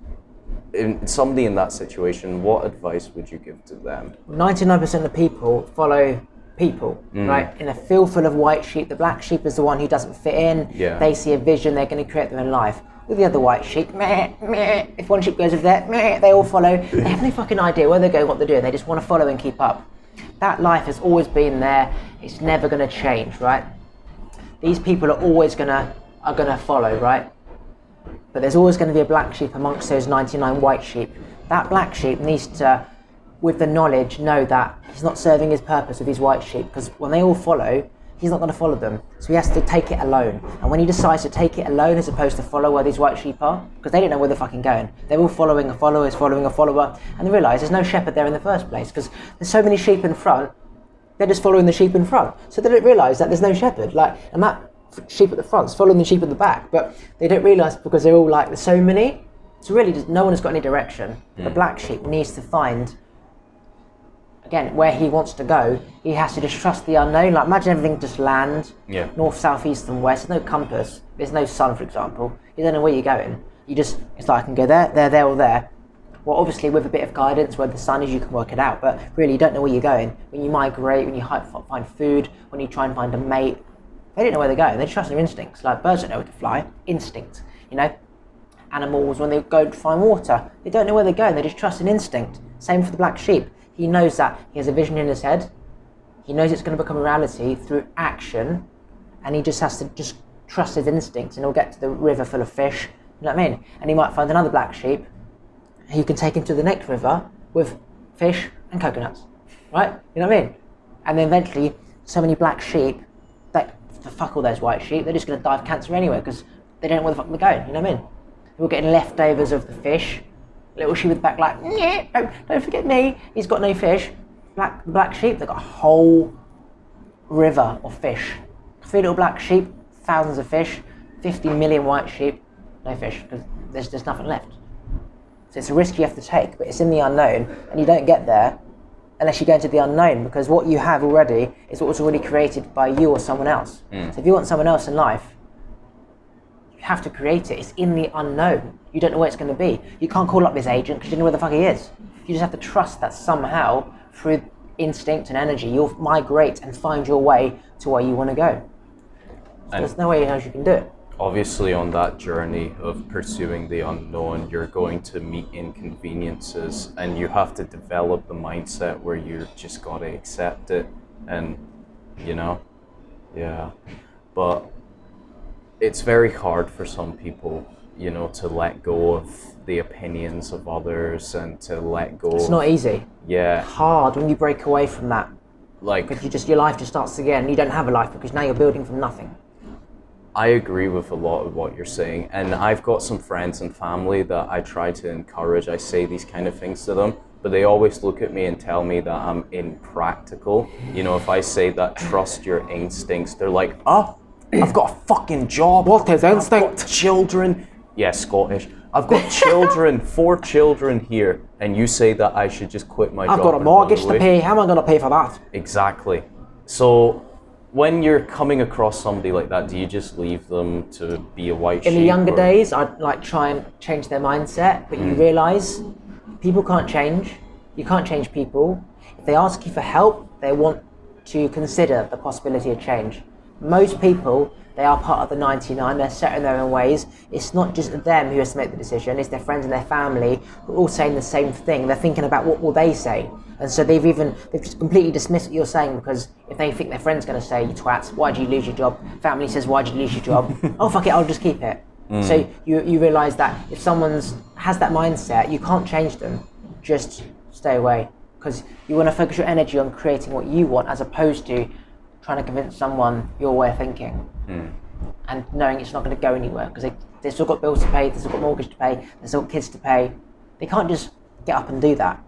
in somebody in that situation, what advice would you give to them? 99% of people follow people, right? In a field full of white sheep, the black sheep is the one who doesn't fit in. Yeah. They see a vision, they're going to create their own life. With the other white sheep, meh, meh. If one sheep goes over there, meh, they all follow. They have no fucking idea where they're going, what they're doing. They just want to follow and keep up. That life has always been there. It's never going to change, right? These people are always gonna follow, right? But there's always going to be a black sheep amongst those 99 white sheep. That black sheep needs to, with the knowledge, know that he's not serving his purpose with his white sheep, because when they all follow, he's not going to follow them. So he has to take it alone. And when he decides to take it alone as opposed to follow where these white sheep are, because they don't know where they're fucking going. They're all following a follower, following a follower, and they realise there's no shepherd there in the first place, because there's so many sheep in front, they're just following the sheep in front. So they don't realise that there's no shepherd. And that sheep at the front is following the sheep at the back, but they don't realise because they're all there's so many. So really, no one has got any direction. The black sheep needs to find again, where he wants to go, he has to just trust the unknown. Like, imagine everything just land, north, south, east and west. There's no compass, there's no sun, for example. You don't know where you're going. It's like, I can go there or there. Well, obviously with a bit of guidance, where the sun is, you can work it out, but really you don't know where you're going. When you migrate, when you find food, when you try and find a mate, they don't know where they're going. They trust their instincts. Like, birds don't know where to fly. Instinct, you know? Animals, when they go to find water, they don't know where they're going. They just trust an instinct. Same for the black sheep. He knows that he has a vision in his head. He knows it's going to become a reality through action, and he just has to just trust his instincts, and he'll get to the river full of fish. You know what I mean? And he might find another black sheep who can take him to the next river with fish and coconuts, right? You know what I mean? And then eventually, so many black sheep, fuck all those white sheep, they're just going to die of cancer anyway, because they don't know where the fuck they're going, you know what I mean? We're getting leftovers of the fish. Little sheep with the back like, don't forget me, he's got no fish. Black sheep, they've got a whole river of fish. 3 little black sheep, thousands of fish, 50 million white sheep, no fish, because there's nothing left. So it's a risk you have to take, but it's in the unknown, and you don't get there unless you go into the unknown, because what you have already is what was already created by you or someone else. So if you want someone else in life, you have to create it. It's in the unknown. You don't know where it's going to be. You can't call up this agent because you don't know where the fuck he is. You just have to trust that somehow, through instinct and energy, you'll migrate and find your way to where you want to go. So there's no way else you can do it. Obviously, on that journey of pursuing the unknown, you're going to meet inconveniences, and you have to develop the mindset where you just got to accept it. And, but it's very hard for some people, to let go of the opinions of others and to let go. It's not easy. Yeah. Hard when you break away from that. Like, because your life just starts again. You don't have a life because now you're building from nothing. I agree with a lot of what you're saying, and I've got some friends and family that I try to encourage. I say these kind of things to them, but they always look at me and tell me that I'm impractical. If I say that trust your instincts, they're like, I've got a fucking job. What is instinct? I've got children. Yeah, Scottish. I've got children, 4 children here, and you say that I should just quit my job. I've got a mortgage to pay. How am I going to pay for that? Exactly. So when you're coming across somebody like that, do you just leave them to be a white sheep? In the younger days, I'd try and change their mindset, but you realise people can't change. You can't change people. If they ask you for help, they want to consider the possibility of change. Most people, they are part of the 99, they're set in their own ways. It's not just them who has to make the decision, it's their friends and their family who are all saying the same thing. They're thinking about what will they say. And so they've just completely dismissed what you're saying, because if they think their friend's going to say, you twats, why'd you lose your job? Family says, why'd you lose your job? Oh, fuck it, I'll just keep it. So you realise that if someone has that mindset, you can't change them. Just stay away, because you want to focus your energy on creating what you want, as opposed to trying to convince someone your way of thinking and knowing it's not going to go anywhere, because they've still got bills to pay, they've still got mortgage to pay, they've still got kids to pay. They can't just get up and do that.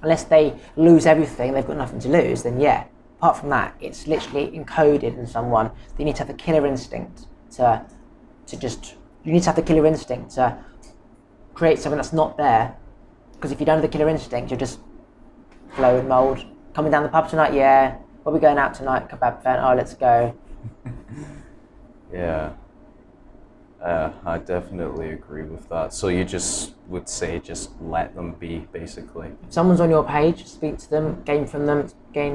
Unless they lose everything, they've got nothing to lose, then yeah. Apart from that, it's literally encoded in someone. You need to have the killer instinct you need to have the killer instinct to create something that's not there. Because if you don't have the killer instinct, you're just flow and mould. Coming down the pub tonight, yeah. Where are we going out tonight? Kebab event, oh, let's go. Yeah. I definitely agree with that. So you just would say just let them be, basically. If someone's on your page, speak to them, gain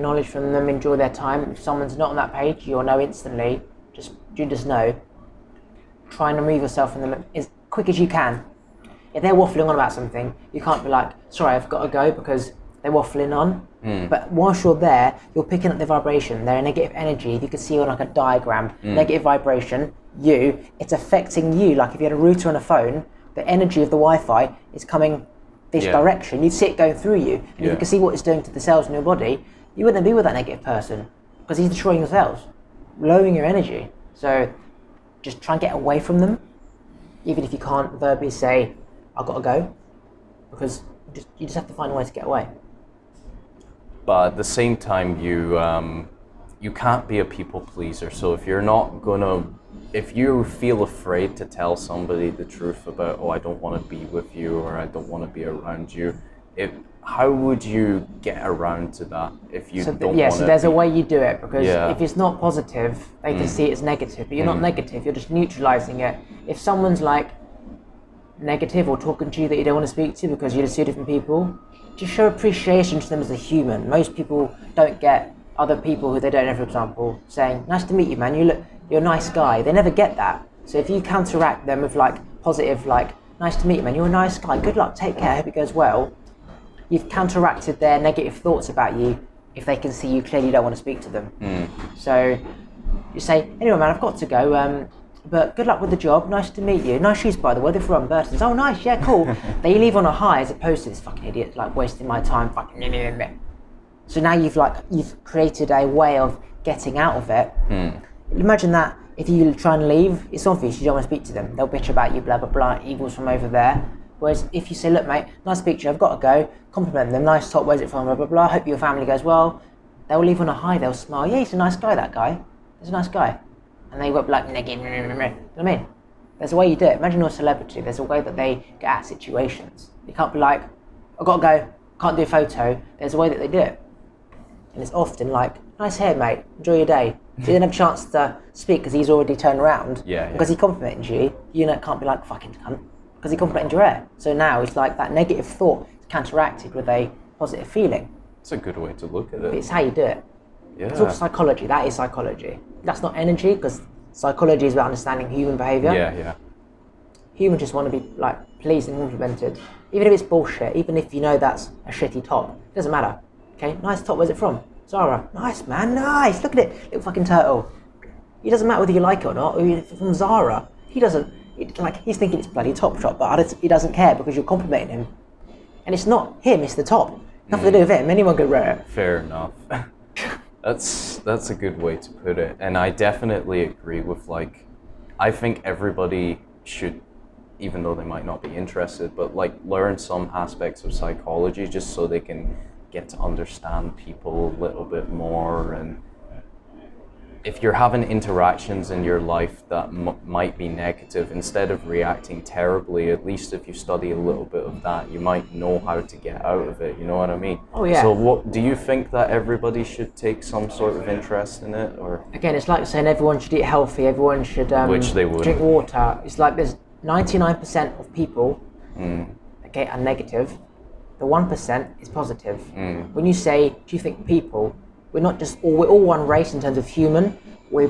knowledge from them, enjoy their time. If someone's not on that page, you'll know instantly. You just know. Try and remove yourself from them as quick as you can. If they're waffling on about something, you can't be like, sorry, I've got to go because they're waffling on. But whilst you're there, you're picking up the vibration. They're negative energy. You can see on like a diagram, negative vibration, it's affecting you. Like if you had a router on a phone, the energy of the Wi-Fi is coming this direction. You'd see it going through you. And if you can see what it's doing to the cells in your body, you wouldn't be with that negative person, because he's destroying your cells, lowering your energy. So just try and get away from them, even if you can't verbally say, I've got to go, because you just have to find a way to get away. But at the same time, you can't be a people pleaser. So if you feel afraid to tell somebody the truth about, I don't want to be with you, or I don't want to be around you, how would you get around to that if you don't want to? So there's a way you do it, because Yeah. if it's not positive, they can see it as negative, but you're not negative, you're just neutralizing it. If someone's like negative or talking to you that you don't want to speak to because you're just two different people, just show appreciation to them as a human. Most people don't get other people who they don't know, for example, saying, nice to meet you, man, you're a nice guy. They never get that. So if you counteract them with like positive, like, nice to meet you, man, you're a nice guy, good luck, take care, hope it goes well, you've counteracted their negative thoughts about you if they can see you clearly don't want to speak to them. So you say, anyway, man, I've got to go, but good luck with the job, nice to meet you. Nice shoes, by the way, they're from Burton's. Oh, nice, yeah, cool. They leave on a high as opposed to this fucking idiot, like, wasting my time, fucking meh, meh, meh. So now you've created a way of getting out of it. Imagine that if you try and leave, it's obvious you don't want to speak to them. They'll bitch about you, blah, blah, blah, eagles from over there. Whereas if you say, look, mate, nice to speak to you, I've got to go, compliment them, nice top, where's it from, blah, blah, blah, hope your family goes well. They'll leave on a high, they'll smile, yeah, he's a nice guy, that guy. He's a nice guy. And they won't be like, negative, you know what I mean? There's a way you do it. Imagine you're a celebrity, there's a way that they get at situations. You can't be like, I've got to go, can't do a photo. There's a way that they do it. And it's often like, nice hair, mate, enjoy your day. So you didn't have a chance to speak because he's already turned around. Yeah. Because he complimented you, you know, can't be like, fucking cunt, because he complimented your hair. So now it's like that negative thought is counteracted with a positive feeling. It's a good way to look at But it. it's how you do it. Yeah. It's all psychology, that is psychology. That's not energy, because psychology is about understanding human behaviour. Yeah. Humans just want to be like pleased and complimented. Even if it's bullshit, even if you know that's a shitty top, it doesn't matter. Okay, nice top, where's it from? Zara. Nice, man, nice, look at it, little fucking turtle. It doesn't matter whether you like it or not, or you're from Zara. He doesn't, he's thinking it's bloody top shop, but he doesn't care because you're complimenting him. And it's not him, it's the top. Nothing to do with him, anyone could wear it. Fair enough. That's a good way to put it. And I definitely agree with, like, I think everybody should, even though they might not be interested, but like learn some aspects of psychology just so they can get to understand people a little bit more. And if you're having interactions in your life that might be negative, instead of reacting terribly, at least if you study a little bit of that, you might know how to get out of it, you know what I mean? Oh yeah. So what, do you think that everybody should take some sort of interest in it, or? Again, it's like saying everyone should eat healthy, everyone should Which they would. drink water. It's like there's 99% of people okay, are negative. The 1% is positive. When you say, do you think people, we're all one race in terms of human. We're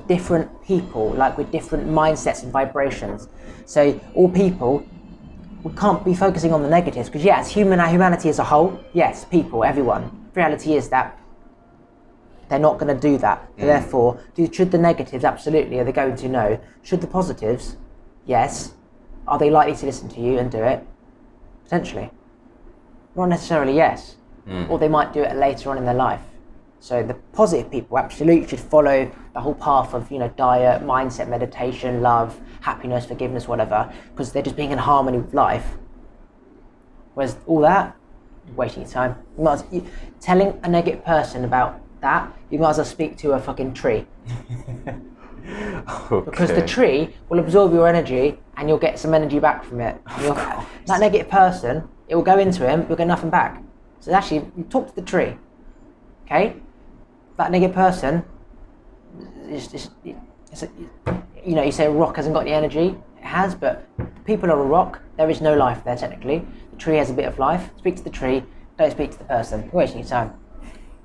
different people, like we're different mindsets and vibrations. So all people, we can't be focusing on the negatives, because yes, humanity as a whole, yes, people, everyone. The reality is that they're not going to do that. So therefore, should the negatives, absolutely, are they going to? No. Should the positives, yes. Are they likely to listen to you and do it? Potentially. Not necessarily yes. Or they might do it later on in their life. So the positive people absolutely should follow the whole path of, diet, mindset, meditation, love, happiness, forgiveness, whatever, because they're just being in harmony with life. Whereas all that, you're wasting your time. Telling a negative person about that, you might as well speak to a fucking tree. Okay. Because the tree will absorb your energy and you'll get some energy back from it. That negative person, it will go into him, you'll get nothing back. So actually, you talk to the tree, okay? That negative person, you say a rock hasn't got any energy. It has, but people are a rock. There is no life there technically. The tree has a bit of life. Speak to the tree. Don't speak to the person. You're wasting your time.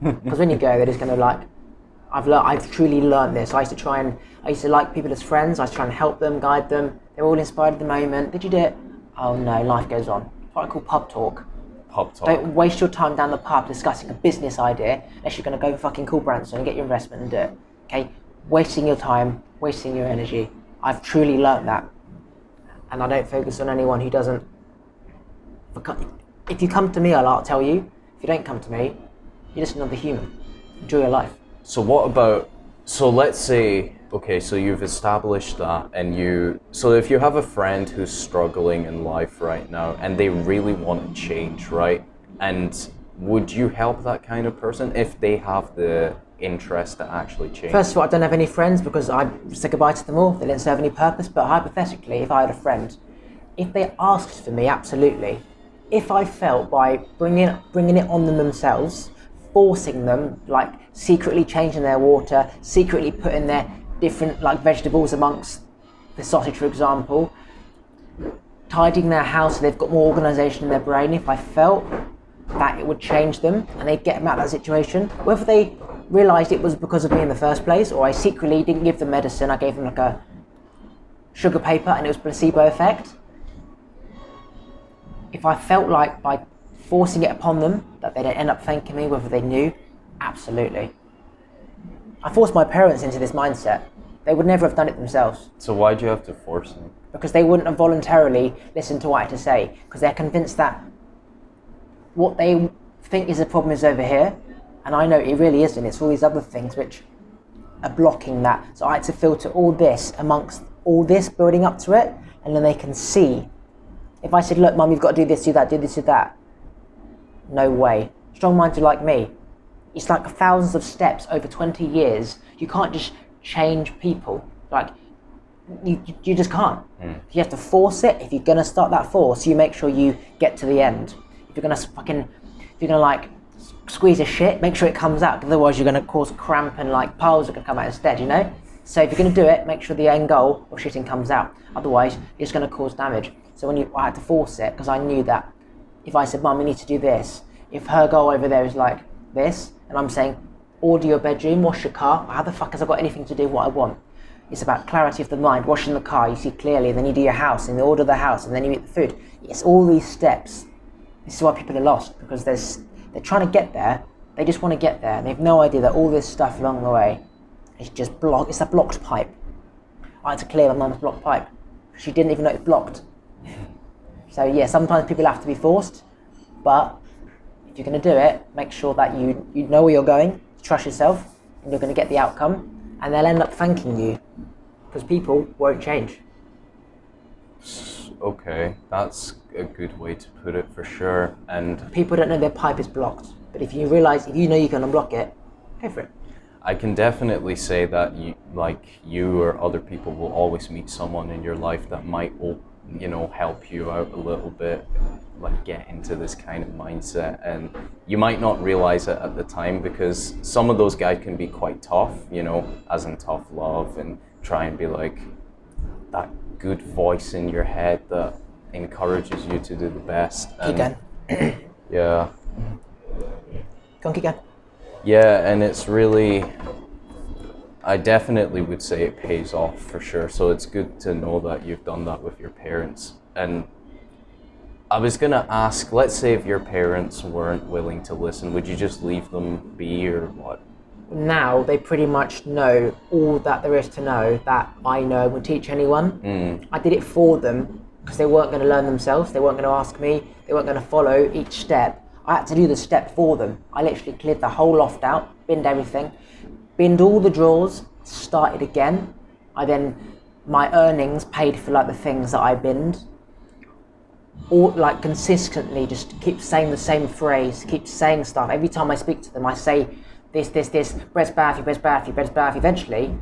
Because when you go, they're just going to I've truly learned this. I used to like people as friends. I used to try and help them, guide them. They were all inspired at the moment. Did you do it? Oh no, life goes on. It's what I call pub talk. Pub talk. Don't waste your time down the pub discussing a business idea unless you're going to go fucking call Branson and get your investment and do it. Okay? Wasting your time, wasting your energy. I've truly learned that. And I don't focus on anyone who doesn't. If you come to me, I'll tell you. If you don't come to me, you're just another human. Enjoy your life. So let's say, okay, so you've established that, and so if you have a friend who's struggling in life right now and they really want to change, right? And would you help that kind of person if they have the interest to actually change? First of all, I don't have any friends because I said goodbye to them all. They didn't serve any purpose. But hypothetically, if I had a friend, if they asked for me, absolutely. if I felt by bringing it on them themselves, forcing them, like secretly changing their water, secretly putting their different like vegetables amongst the sausage, for example, tidying their house so they've got more organisation in their brain, if I felt that it would change them and they'd get them out of that situation, whether they realised it was because of me in the first place or I secretly didn't give them medicine, I gave them like a sugar paper and it was placebo effect. If I felt like by forcing it upon them that they'd end up thanking me, whether they knew, absolutely. I forced my parents into this mindset. They would never have done it themselves. So why'd you have to force them? Because they wouldn't have voluntarily listened to what I had to say, because they're convinced that what they think is the problem is over here, and I know it really isn't. It's all these other things which are blocking that. So I had to filter all this amongst all this building up to it, and then they can see. If I said, look, Mum, you've got to do this, do that, do this, do that. No way. Strong-minded like me. It's like thousands of steps over 20 years. You can't just change people. Like, you just can't. You have to force it. If you're going to start that force, you make sure you get to the end. If you're going to like squeeze a shit, make sure it comes out. Otherwise, you're going to cause cramp and like piles are going to come out instead, you know? So if you're going to do it, make sure the end goal of shitting comes out. Otherwise, it's going to cause damage. So I had to force it because I knew that if I said, Mum, we need to do this, if her goal over there is like this, and I'm saying, order your bedroom, wash your car, how the fuck has I got anything to do with what I want? It's about clarity of the mind, washing the car, you see clearly, and then you do your house, and you order the house, and then you eat the food. It's all these steps. This is why people are lost, because they're trying to get there, they just want to get there, and they have no idea that all this stuff along the way is just it's a blocked pipe. I had to clear my mum's blocked pipe. She didn't even know it was blocked. So yeah, sometimes people have to be forced, but if you're going to do it, make sure that you know where you're going, trust yourself, and you're going to get the outcome, and they'll end up thanking you, because people won't change. Okay, that's a good way to put it for sure. And people don't know their pipe is blocked, but if you realise, if you know you can unblock it, go for it. I can definitely say that you or other people will always meet someone in your life that might, help you out a little bit, like get into this kind of mindset, and you might not realize it at the time because some of those guys can be quite tough, as in tough love, and try and be like that good voice in your head that encourages you to do the best. Keep going. Yeah. Go on, keep going. Yeah, and it's really, I definitely would say it pays off for sure. So it's good to know that you've done that with your parents. And I was gonna ask, let's say if your parents weren't willing to listen, would you just leave them be or what? Now they pretty much know all that there is to know that I know and would teach anyone. I did it for them because they weren't going to learn themselves, they weren't going to ask me, they weren't going to follow each step. I had to do the step for them. I literally cleared the whole loft out, binned everything, binned all the drawers, started again. My earnings paid for like the things that I binned. All like consistently just keep saying the same phrase, keep saying stuff. Every time I speak to them, I say this, bread's bad for you, bread's bad for you, bread's bad for you. Eventually,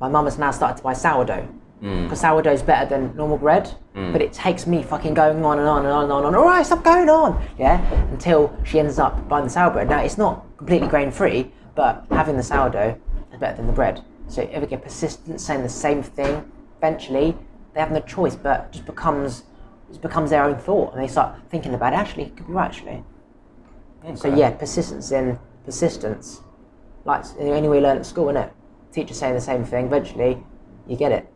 my mum has now started to buy sourdough. Because sourdough is better than normal bread, but it takes me fucking going on and on and on and on and on. All right, stop going on, yeah, until she ends up buying the sourdough. Now, it's not completely grain-free, but having the sourdough is better than the bread. So if they get persistent, saying the same thing, eventually they have no choice, but it becomes their own thought, and they start thinking about it. Actually, it could be right, actually. Okay. So yeah, persistence. Like the only way you learn at school, isn't it? Teacher saying the same thing, eventually you get it.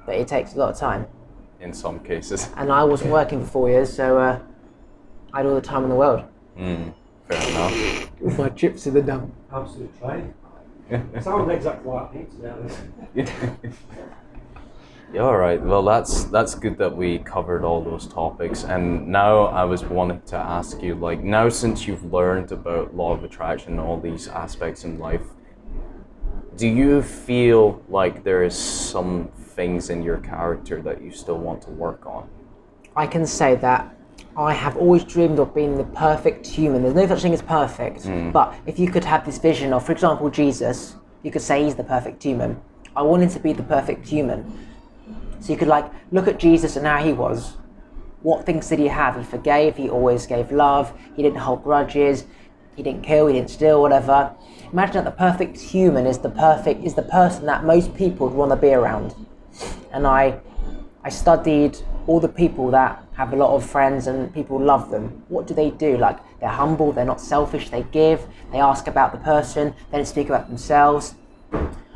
But it takes a lot of time. In some cases. And I wasn't working for 4 years, so I had all the time in the world. Fair enough. With my chips in the dump. Absolute train. Sounds exactly like pizza. Yeah, all right. Well, that's good that we covered all those topics. And now I was wanting to ask you, like, now since you've learned about law of attraction and all these aspects in life, do you feel like there is some things in your character that you still want to work on? I can say that I have always dreamed of being the perfect human. There's no such thing as perfect, but if you could have this vision of, for example, Jesus, you could say he's the perfect human. I wanted to be the perfect human. So you could like look at Jesus and how he was, What things did he have? He forgave, he always gave love, he didn't hold grudges, he didn't kill, he didn't steal, whatever. Imagine that the perfect human is the person that most people would want to be around. And I studied all the people that have a lot of friends and people love them. What do? Like, they're humble, they're not selfish, they give, they ask about the person, they don't speak about themselves.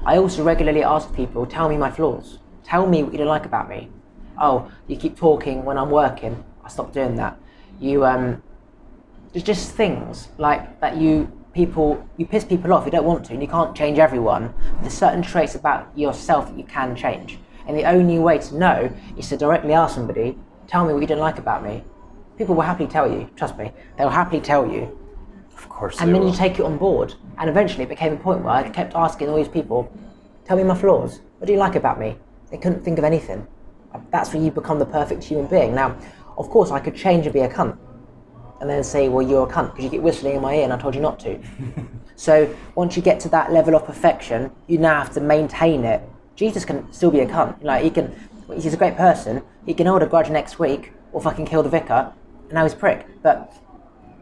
I also regularly ask people, tell me my flaws. Tell me what you don't like about me. Oh, you keep talking when I'm working. I stopped doing that. There's just things like that you piss people off, you don't want to, and you can't change everyone. But there's certain traits about yourself that you can change. And the only way to know is to directly ask somebody, tell me what you don't like about me. People will happily tell you, trust me, they'll happily tell you. Of course And they then will. you take it on board. And eventually it became a point where I kept asking all these people, tell me my flaws. What do you like about me? They couldn't think of anything. That's when you become the perfect human being. Now, of course, I could change and be a cunt. And then say, well, you're a cunt because you keep whistling in my ear and I told you not to. So once you get to that level of perfection, you now have to maintain it. Jesus can still be a cunt. Like, he's a great person. He can hold a grudge next week or fucking kill the vicar, and now he's a prick. But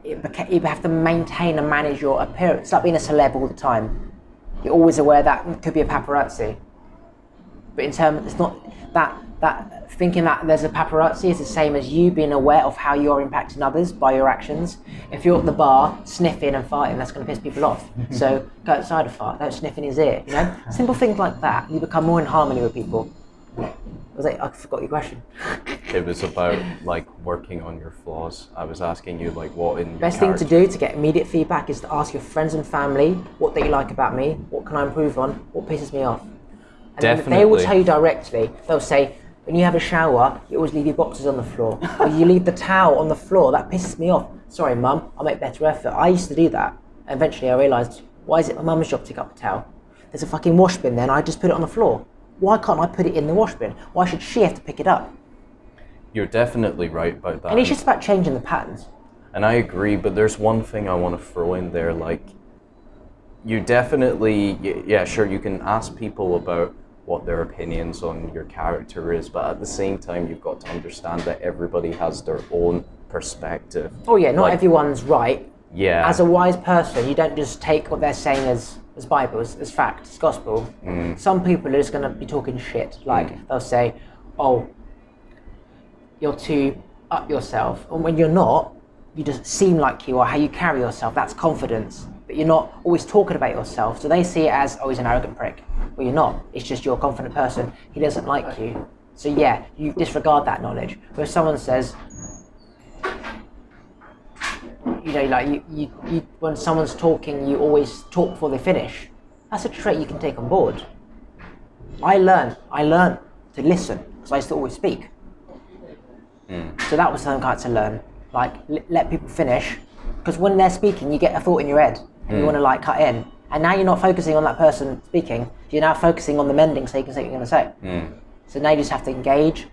you have to maintain and manage your appearance. It's like being a celeb all the time. You're always aware that it could be a paparazzi. But in terms, it's not that thinking that there's a paparazzi is the same as you being aware of how you're impacting others by your actions. If you're at the bar sniffing and farting, that's going to piss people off. So go outside and fart, don't sniff in his ear. You know, simple things like that. You become more in harmony with people. I forgot your question. It was about like working on your flaws. I was asking you like what in your Best thing to do to get immediate feedback is to ask your friends and family what they like about me, what can I improve on, what pisses me off. And Definitely. they will tell you directly. They'll say, when you have a shower, you always leave your boxes on the floor. Or you leave the towel on the floor. That pisses me off. Sorry, Mum, I'll make better effort. I used to do that. And eventually I realised, why is it my mum's job to pick up the towel? There's a fucking wash bin there and I just put it on the floor. Why can't I put it in the wash bin? Why should she have to pick it up? You're definitely right about that. And it's just about changing the patterns. And I agree, but there's one thing I want to throw in there, like, you definitely, yeah, sure, you can ask people about what their opinions on your character is, but at the same time, you've got to understand that everybody has their own perspective. Oh yeah, not everyone's right. Yeah. As a wise person, you don't just take what they're saying as Bible, as fact, as gospel. Some people are just going to be talking shit. Like, they'll say, oh, you're too up yourself. And when you're not, you just seem like you are. How you carry yourself, that's confidence. But you're not always talking about yourself. So they see it as, oh, he's an arrogant prick. Well, you're not. It's just you're a confident person. He doesn't like you. So yeah, you disregard that knowledge. But if someone says, you know, like you when someone's talking, you always talk before they finish. That's a trait you can take on board. I learned to listen because I used to always speak. So that was something I had to learn. Like, let people finish, because when they're speaking, you get a thought in your head and you want to like cut in. And now you're not focusing on that person speaking. You're now focusing on the mending, so you can say what you're going to say. So now you just have to engage,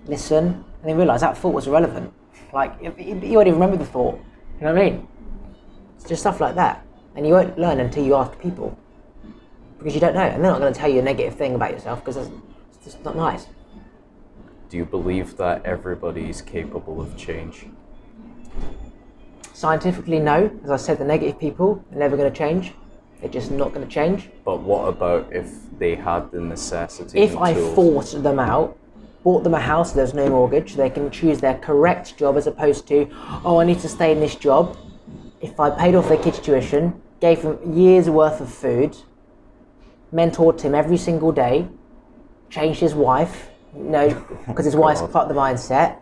listen, and then realise that thought was irrelevant. Like, you won't even remember the thought. You know what I mean? It's just stuff like that. And you won't learn until you ask people. Because you don't know. And they're not going to tell you a negative thing about yourself, because it's just not nice. Do you believe that everybody's capable of change? Scientifically, no. As I said, the negative people are never going to change. They're just not going to change. But what about if they had the necessity If and I tools? forced them out, bought them a house, there's no mortgage, they can choose their correct job as opposed to, oh, I need to stay in this job. If I paid off their kids' tuition, gave them years worth of food, mentored him every single day, changed his wife, because his wife's part of the mindset,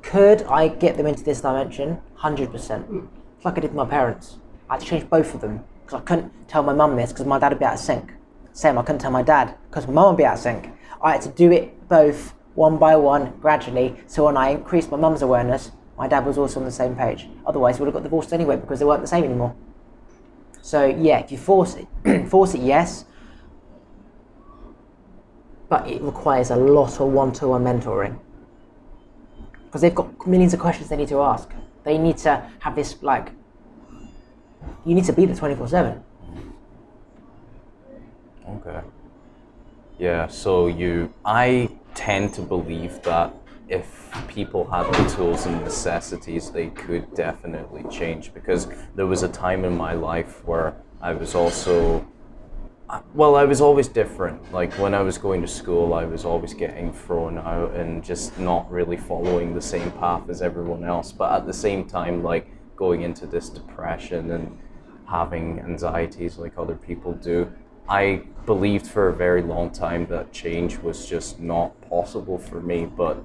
could I get them into this dimension? 100%. It's like I did with my parents. I had to change both of them, because I couldn't tell my mum this because my dad would be out of sync. Same, I couldn't tell my dad because my mum would be out of sync. I had to do it both, one by one, gradually, so when I increased my mum's awareness, my dad was also on the same page. Otherwise, we would have got divorced anyway because they weren't the same anymore. So yeah, if you force it, yes, but it requires a lot of one-to-one mentoring. Because they've got millions of questions they need to ask. They need to have this, like, you need to be there 24/7. Okay. Yeah, so I tend to believe that if people had the tools and necessities, they could definitely change, because there was a time in my life where I was also, well, I was always different. Like when I was going to school, I was always getting thrown out and just not really following the same path as everyone else. But at the same time, like going into this depression and having anxieties like other people do, I believed for a very long time that change was just not possible for me, but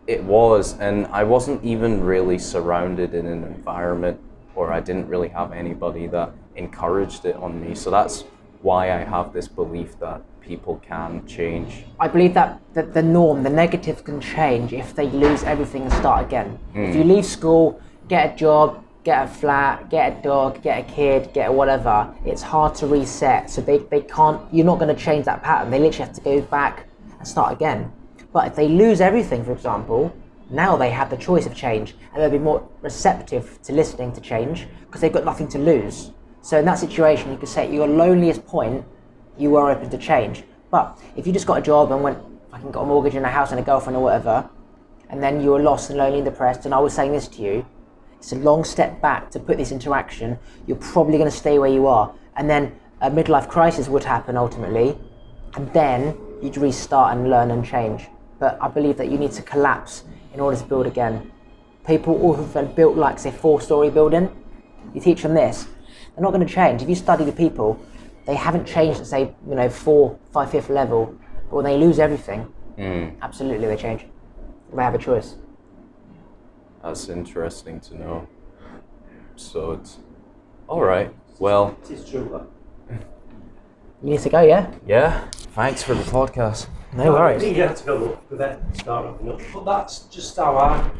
it was, and I wasn't even really surrounded in an environment, or I didn't really have anybody that encouraged it on me. So that's why I have this belief that people can change. I believe that the norm, the negative can change if they lose everything and start again. If you leave school, get a job, get a flat, get a dog, get a kid, get a whatever, it's hard to reset. So they can't, you're not going to change that pattern. They literally have to go back and start again. But if they lose everything, for example, now they have the choice of change, and they'll be more receptive to listening to change because they've got nothing to lose. So in that situation, you could say at your loneliest point, you are open to change. But if you just got a job and went, fucking got a mortgage and a house and a girlfriend or whatever, and then you were lost and lonely and depressed, and I was saying this to you, it's a long step back to put this into action. You're probably going to stay where you are. And then a midlife crisis would happen ultimately, and then you'd restart and learn and change. But I believe that you need to collapse in order to build again. People who have been built like, say, 4-story building, you teach them this, they're not going to change. If you study the people, they haven't changed at, say, 4th, 5th, 5th level. But when they lose everything, absolutely they change. They have a choice. That's interesting to know. So it's all right. Well, It is true that. You need to go, yeah? yeah. Thanks for the podcast. No worries. You have to go look for that start wrapping up. But that's just how I